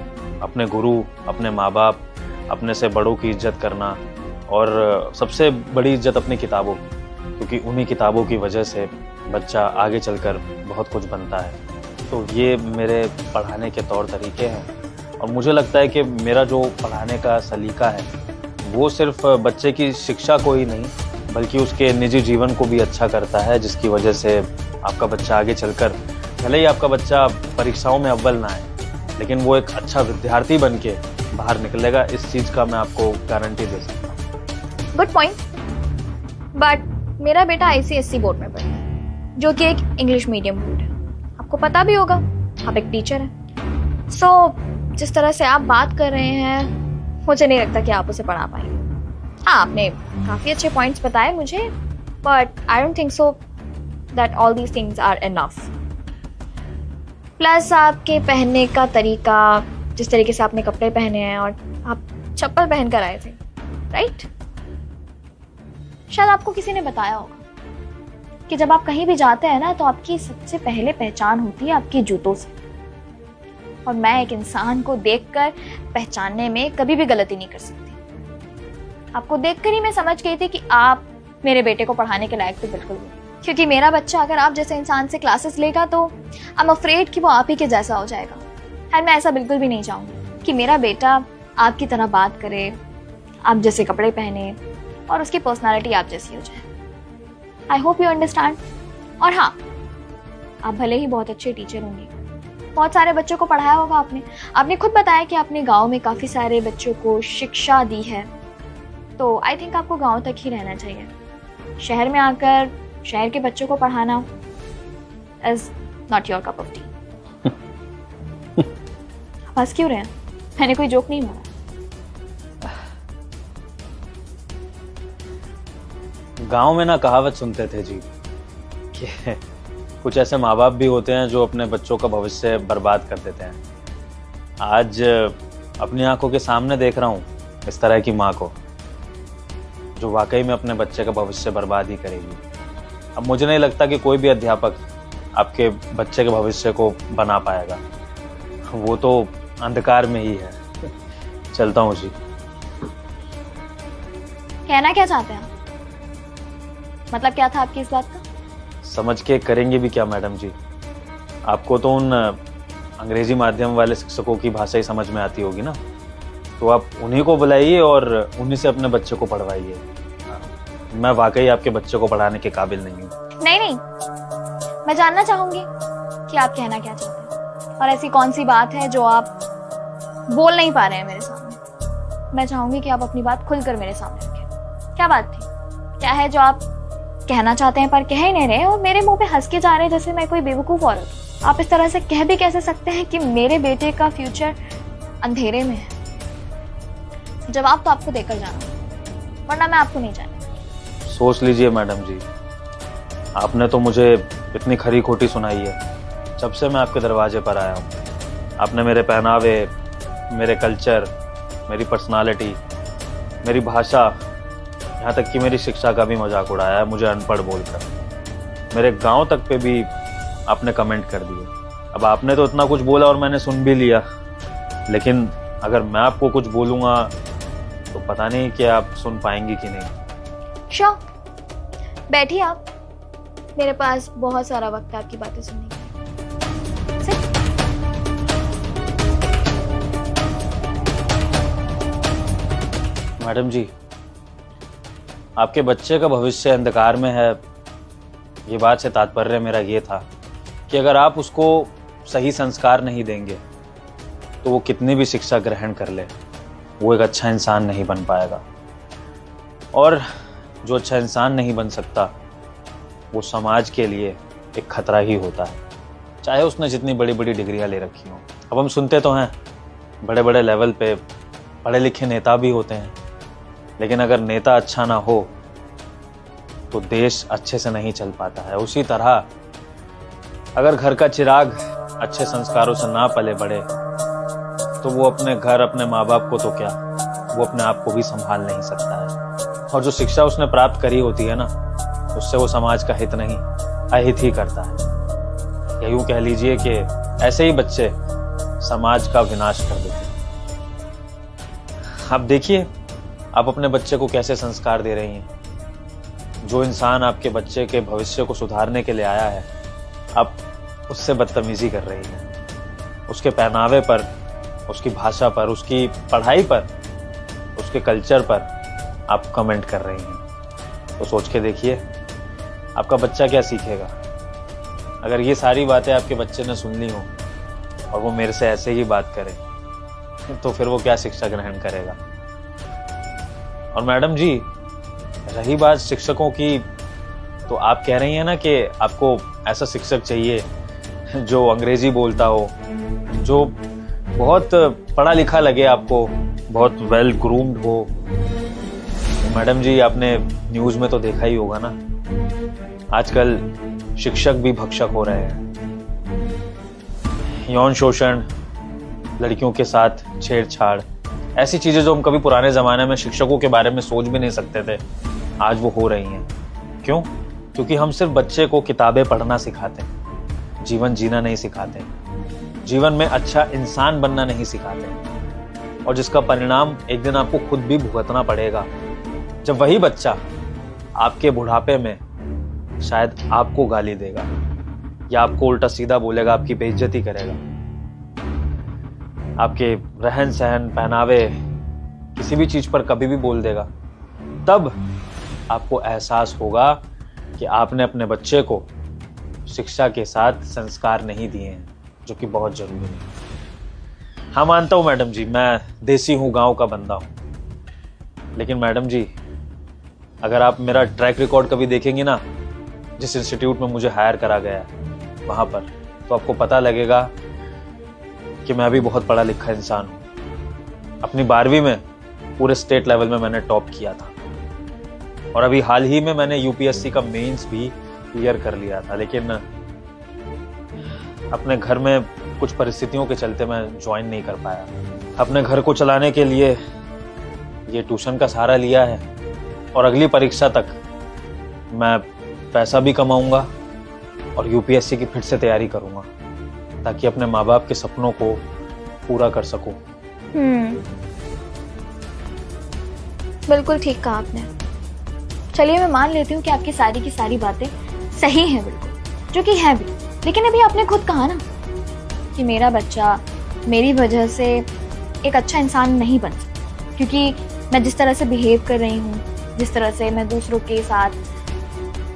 अपने गुरु, अपने माँ बाप, अपने से बड़ों की इज्जत करना, और सबसे बड़ी इज्जत अपनी किताबों की, क्योंकि उन्हीं किताबों की वजह से बच्चा आगे चलकर बहुत कुछ बनता है। तो ये मेरे पढ़ाने के तौर तरीके हैं, और मुझे लगता है कि मेरा जो पढ़ाने का सलीका है वो सिर्फ बच्चे की शिक्षा को ही नहीं बल्कि उसके निजी जीवन को भी अच्छा करता है, जिसकी वजह से आपका बच्चा आगे चलकर, भले ही आपका बच्चा परीक्षाओं में अव्वल ना आए, लेकिन वो एक अच्छा विद्यार्थी बन के बाहर निकलेगा। इस चीज़ का मैं आपको गारंटी दे सकता हूँ। गुड पॉइंट, बट मेरा बेटा ICSE बोर्ड में पढ़ता है, जो कि एक इंग्लिश मीडियम बोर्ड है। आपको पता भी होगा, आप एक टीचर हैं। सो जिस तरह से आप बात कर रहे हैं, मुझे नहीं लगता कि आप उसे पढ़ा पाएंगे। हाँ, आपने काफ़ी अच्छे पॉइंट्स बताए मुझे, but I don't think so that all these things are enough. Plus आपके पहनने का तरीका, जिस तरीके से आपने कपड़े पहने हैं, और आप चप्पल पहन कर आए थे, राइट? शायद आपको किसी ने बताया होगा कि जब आप कहीं भी जाते हैं ना, तो आपकी सबसे पहले पहचान होती है आपके जूतों से। और मैं एक इंसान को देखकर पहचानने में कभी भी गलती नहीं कर सकती। आपको देखकर ही मैं समझ गई थी कि आप मेरे बेटे को पढ़ाने के लायक तो बिल्कुल नहीं, क्योंकि मेरा बच्चा अगर आप जैसे इंसान से क्लासेस लेगा तो आई एम अफ्रेड कि वो आप ही के जैसा हो जाएगा। एंड मैं ऐसा बिल्कुल भी नहीं चाहूँगी कि मेरा बेटा आपकी तरह बात करे, आप जैसे कपड़े पहने, और उसकी पर्सनालिटी आप जैसी हो जाए। I hope you understand. और हाँ, आप भले ही बहुत अच्छे टीचर होंगे, बहुत सारे बच्चों को पढ़ाया होगा आपने खुद बताया कि आपने गांव में काफ़ी सारे बच्चों को शिक्षा दी है, तो आई थिंक आपको गांव तक ही रहना चाहिए। शहर में आकर शहर के बच्चों को पढ़ाना is not your cup of T. बस क्यों रहे हैं? मैंने कोई जोक नहीं मारा। गांव में ना कहावत सुनते थे जी कि कुछ ऐसे माँ बाप भी होते हैं जो अपने बच्चों का भविष्य बर्बाद कर देते हैं। आज अपनी आंखों के सामने देख रहा हूँ इस तरह की माँ को जो वाकई में अपने बच्चे का भविष्य बर्बाद ही करेगी। अब मुझे नहीं लगता कि कोई भी अध्यापक आपके बच्चे के भविष्य को बना पाएगा, वो तो अंधकार में ही है। चलता हूँ जी। कहना क्या चाहते हैं? मतलब क्या था आपकी इस बात का? समझ के करेंगे भी क्या मैडम जी? आपको तो उन अंग्रेजी माध्यम वाले शिक्षकों की भाषा ही समझ में आती होगी ना, तो आप उन्हीं को बुलाइए और उन्हीं से अपने बच्चे को पढ़वाइए। मैं वाकई आपके बच्चे को पढ़ाने के काबिल नहीं हूँ। नहीं, मैं जानना चाहूंगी कि आप कहना क्या चाहते हैं और ऐसी कौन सी बात है जो आप बोल नहीं पा रहे हैं मेरे सामने। मैं चाहूंगी कि आप अपनी बात खुलकर मेरे सामने रखें। क्या बात थी? क्या है जो आप कहना चाहते हैं पर कह ही नहीं रहे और मेरे मुंह पे हंस के जा रहे हैं जैसे मैं कोई बेवकूफ औरत हूं? आप इस तरह से कह भी कैसे सकते हैं कि मेरे बेटे का फ्यूचर अंधेरे में है? जवाब तो आपको देकर जाना, वरना मैं आपको नहीं जानती। सोच लीजिए मैडम जी, आपने तो मुझे इतनी खरी खोटी सुनाई है जब से मैं आपके दरवाजे पर आया हूँ। आपने मेरे पहनावे, मेरे कल्चर, मेरी पर्सनालिटी, मेरी भाषा, यहाँ तक कि मेरी शिक्षा का भी मजाक उड़ाया है मुझे अनपढ़ बोलकर। मेरे गांव तक पे भी आपने कमेंट कर दिए। अब आपने तो इतना कुछ बोला और मैंने सुन भी लिया, लेकिन अगर मैं आपको कुछ बोलूँगा तो पता नहीं कि आप सुन पाएंगी कि नहीं। श्योर, बैठिए आप। मेरे पास बहुत सारा वक्त है आपकी बातें सुनने के लिए। सिर्फ मैडम जी, आपके बच्चे का भविष्य अंधकार में है, ये बात से तात्पर्य मेरा ये था कि अगर आप उसको सही संस्कार नहीं देंगे तो वो कितनी भी शिक्षा ग्रहण कर ले, वो एक अच्छा इंसान नहीं बन पाएगा। और जो अच्छा इंसान नहीं बन सकता वो समाज के लिए एक खतरा ही होता है, चाहे उसने जितनी बड़ी बड़ी डिग्रियां ले रखी हों। अब हम सुनते तो हैं बड़े बड़े लेवल पे पढ़े लिखे नेता भी होते हैं, लेकिन अगर नेता अच्छा ना हो तो देश अच्छे से नहीं चल पाता है। उसी तरह अगर घर का चिराग अच्छे संस्कारों से ना पले बढ़े तो वो अपने घर, अपने माँ बाप को तो क्या, वो अपने आप को भी संभाल नहीं सकता है। और जो शिक्षा उसने प्राप्त करी होती है ना, उससे वो समाज का हित नहीं अहित ही करता है। या यूं कह लीजिए कि ऐसे ही बच्चे समाज का विनाश कर देते हैं। आप देखिए आप अपने बच्चे को कैसे संस्कार दे रही हैं। जो इंसान आपके बच्चे के भविष्य को सुधारने के लिए आया है, आप उससे बदतमीजी कर रही हैं। उसके पहनावे पर, उसकी भाषा पर, उसकी पढ़ाई पर, उसके कल्चर पर आप कमेंट कर रही हैं। तो सोच के देखिए आपका बच्चा क्या सीखेगा। अगर ये सारी बातें आपके बच्चे ने सुन ली हो और वो मेरे से ऐसे ही बात करे तो फिर वो क्या शिक्षा ग्रहण करेगा। और मैडम जी, रही बात शिक्षकों की, तो आप कह रही हैं ना कि आपको ऐसा शिक्षक चाहिए जो अंग्रेजी बोलता हो, जो बहुत पढ़ा लिखा लगे आपको, बहुत वेल ग्रूम्ड हो। मैडम जी, आपने न्यूज़ में तो देखा ही होगा ना, आजकल शिक्षक भी भक्षक हो रहे हैं। यौन शोषण, लड़कियों के साथ छेड़छाड़, ऐसी चीजें जो हम कभी पुराने जमाने में शिक्षकों के बारे में सोच भी नहीं सकते थे, आज वो हो रही हैं। क्यों? क्योंकि हम सिर्फ बच्चे को किताबें पढ़ना सिखाते हैं, जीवन जीना नहीं सिखाते, जीवन में अच्छा इंसान बनना नहीं सिखाते, और जिसका परिणाम एक दिन आपको खुद भी भुगतना पड़ेगा, जब वही बच्चा आपके बुढ़ापे में शायद आपको गाली देगा या आपको उल्टा सीधा बोलेगा, आपकी बेइज्जती करेगा, आपके रहन सहन, पहनावे, किसी भी चीज पर कभी भी बोल देगा। तब आपको एहसास होगा कि आपने अपने बच्चे को शिक्षा के साथ संस्कार नहीं दिए हैं, जो कि बहुत जरूरी है। हाँ, मानता हूं मैडम जी, मैं देसी हूं, गांव का बंदा हूं, लेकिन मैडम जी, अगर आप मेरा ट्रैक रिकॉर्ड कभी देखेंगे ना, जिस इंस्टीट्यूट में मुझे हायर करा गया वहां पर, तो आपको पता लगेगा कि मैं भी बहुत पढ़ा लिखा इंसान हूं। अपनी 12वीं में पूरे स्टेट लेवल में मैंने टॉप किया था, और अभी हाल ही में मैंने यूपीएससी का मेंस भी क्लियर कर लिया था। लेकिन अपने घर में कुछ परिस्थितियों के चलते मैं ज्वाइन नहीं कर पाया। अपने घर को चलाने के लिए ये ट्यूशन का सहारा लिया है और अगली परीक्षा तक मैं पैसा भी कमाऊंगा और यूपीएससी की फिर से तैयारी करूंगा ताकि अपने माँ बाप के सपनों को पूरा कर सकूं। बिल्कुल ठीक कहा आपने। चलिए मैं मान लेती हूँ कि आपकी सारी की सारी बातें सही हैं, बिल्कुल, जो कि है भी। लेकिन अभी आपने खुद कहा ना कि मेरा बच्चा मेरी वजह से एक अच्छा इंसान नहीं बन सकता, क्योंकि मैं जिस तरह से बिहेव कर रही हूँ, जिस तरह से मैं दूसरों के साथ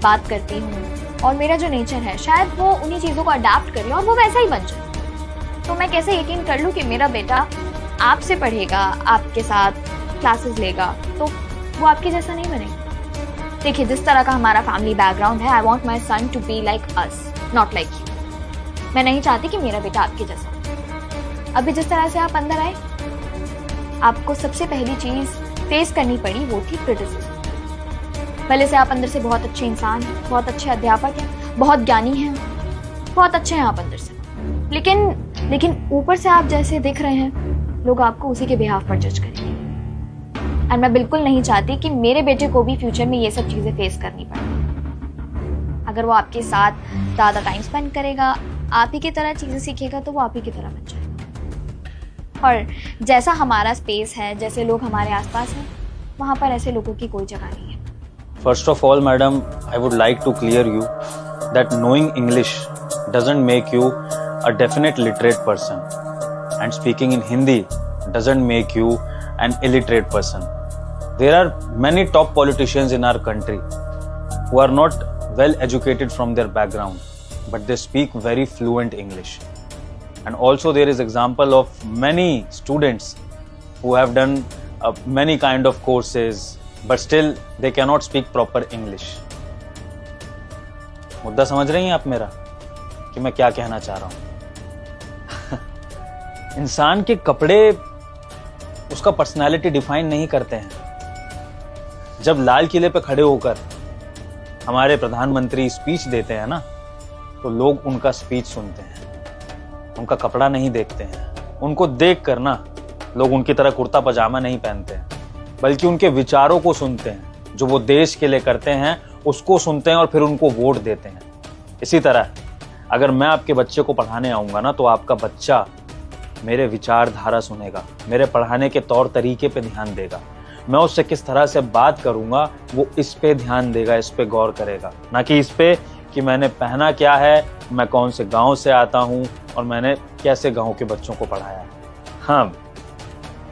बात करती हूँ और मेरा जो नेचर है, शायद वो उन्हीं चीज़ों को अडाप्ट कर ले और वो वैसा ही बन जाए। तो मैं कैसे यकीन कर लूँ कि मेरा बेटा आपसे पढ़ेगा, आपके साथ क्लासेस लेगा, तो वो आपके जैसा नहीं बनेगा। देखिए, जिस तरह का हमारा फैमिली बैकग्राउंड है, I want my son to be like us, not like you. मैं नहीं चाहती कि मेरा बेटा आपके जैसा हो। अभी जिस तरह से आप अंदर आए, आपको सबसे पहली चीज़ फेस करनी पड़ी वो थी क्रिटिसिज्म। पहले से आप अंदर से बहुत अच्छे इंसान हैं, बहुत अच्छे अध्यापक हैं, बहुत ज्ञानी हैं, बहुत अच्छे हैं आप अंदर से, लेकिन ऊपर से आप जैसे दिख रहे हैं, लोग आपको उसी के बिहाफ पर जज करेंगे। और मैं बिल्कुल नहीं चाहती कि मेरे बेटे को भी फ्यूचर में ये सब चीज़ें फेस करनी पड़े। अगर वो आपके साथ ज़्यादा टाइम स्पेंड करेगा, आप ही की तरह चीज़ें सीखेगा, तो वो आप ही की तरह बन जाएगा। और जैसा हमारा स्पेस है, जैसे लोग हमारे आसपास हैं, वहाँ पर ऐसे लोगों की कोई जगह नहीं है। First of all, madam, I would like to clear you that knowing English doesn't make you a definite literate person, and speaking in Hindi doesn't make you an illiterate person. There are many top politicians in our country who are not well educated from their background, but they speak very fluent English. And also there is example of many students who have done many kind of courses, but still they cannot speak proper English. मुद्दा समझ रही हैं आप मेरा कि मैं क्या कहना चाह रहा हूं? इंसान के कपड़े उसका पर्सनालिटी डिफाइन नहीं करते हैं। जब लाल किले पे खड़े होकर हमारे प्रधानमंत्री स्पीच देते हैं ना, तो लोग उनका स्पीच सुनते हैं, उनका कपड़ा नहीं देखते हैं। उनको देख कर ना लोग उनकी तरह कुर्ता पजामा नहीं पहनते हैं, बल्कि उनके विचारों को सुनते हैं। जो वो देश के लिए करते हैं उसको सुनते हैं और फिर उनको वोट देते हैं। इसी तरह अगर मैं आपके बच्चे को पढ़ाने आऊंगा ना, तो आपका बच्चा मेरे विचारधारा सुनेगा, मेरे पढ़ाने के तौर तरीके पे ध्यान देगा। मैं उससे किस तरह से बात करूंगा वो इस पे ध्यान देगा, इस पे गौर करेगा, ना कि इस पे कि मैंने पहना क्या है, मैं कौन से गांव से आता हूं और मैंने कैसे गांव के बच्चों को पढ़ाया है। हाँ,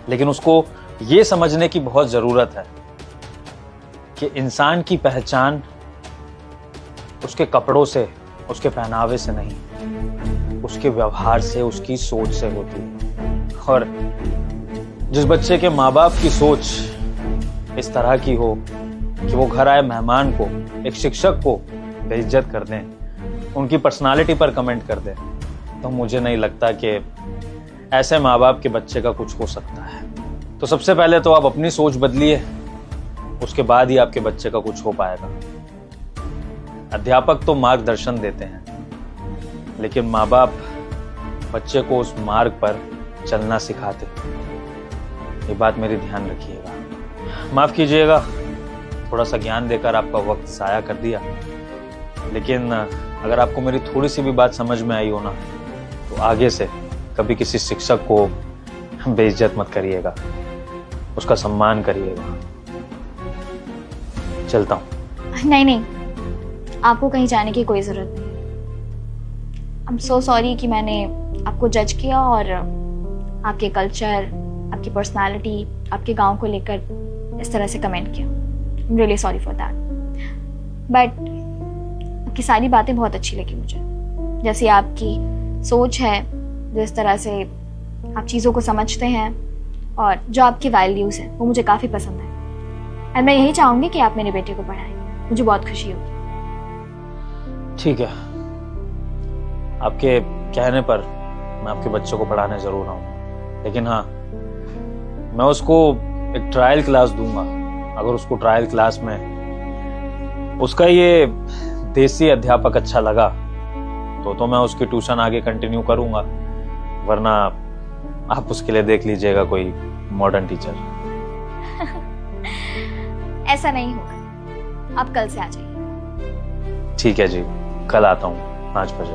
लेकिन उसको ये समझने की बहुत जरूरत है कि इंसान की पहचान उसके कपड़ों से, उसके पहनावे से नहीं, उसके व्यवहार से, उसकी सोच से होती है। और जिस बच्चे के माँ बाप की सोच इस तरह की हो कि वो घर आए मेहमान को, एक शिक्षक को बेइज्जत कर दें, उनकी पर्सनालिटी पर कमेंट कर दें, तो मुझे नहीं लगता कि ऐसे माँ बाप के बच्चे का कुछ हो सकता है। तो सबसे पहले तो आप अपनी सोच बदलिए, उसके बाद ही आपके बच्चे का कुछ हो पाएगा। अध्यापक तो मार्गदर्शन देते हैं, लेकिन माँ बाप बच्चे को उस मार्ग पर चलना सिखाते। ये बात मेरी ध्यान रखिएगा। माफ कीजिएगा, थोड़ा सा ज्ञान देकर आपका वक्त ज़ाया कर दिया, लेकिन अगर आपको मेरी थोड़ी सी भी बात समझ में आई हो ना, तो आगे से कभी किसी शिक्षक को बेइज्जत मत करिएगा, उसका सम्मान करिएगा। चलता हूँ। नहीं, आपको कहीं जाने की कोई जरूरत नहीं। आई एम सो सॉरी कि मैंने आपको जज किया और आपके कल्चर, आपकी पर्सनालिटी, आपके गांव को लेकर इस तरह से कमेंट किया। I am really sorry for that. But आपकी सारी बातें बहुत अच्छी लगी मुझे, जैसी आपकी सोच है, जिस तरह से आप चीज़ों को समझते हैं और जो आपकी वैल्यूज़ हैं, वो मुझे काफ़ी पसंद है। और मैं यही चाहूँगी कि आप मेरे बेटे को पढ़ाएं, मुझे बहुत खुशी होगी। ठीक है, आपके कहने पर मैं आपके बच्चों को पढ़ाने जरूर आऊंगा, लेकिन हाँ, मैं उसको एक ट्रायल क्लास दूंगा। अगर उसको ट्रायल क्लास में उसका ये देसी अध्यापक अच्छा लगा, तो मैं उसकी ट्यूशन आगे कंटिन्यू करूंगा, वरना आप उसके लिए देख लीजिएगा कोई मॉडर्न टीचर। ऐसा नहीं होगा, आप कल से आ जाइए। ठीक है जी, कल आता हूँ 5 बजे।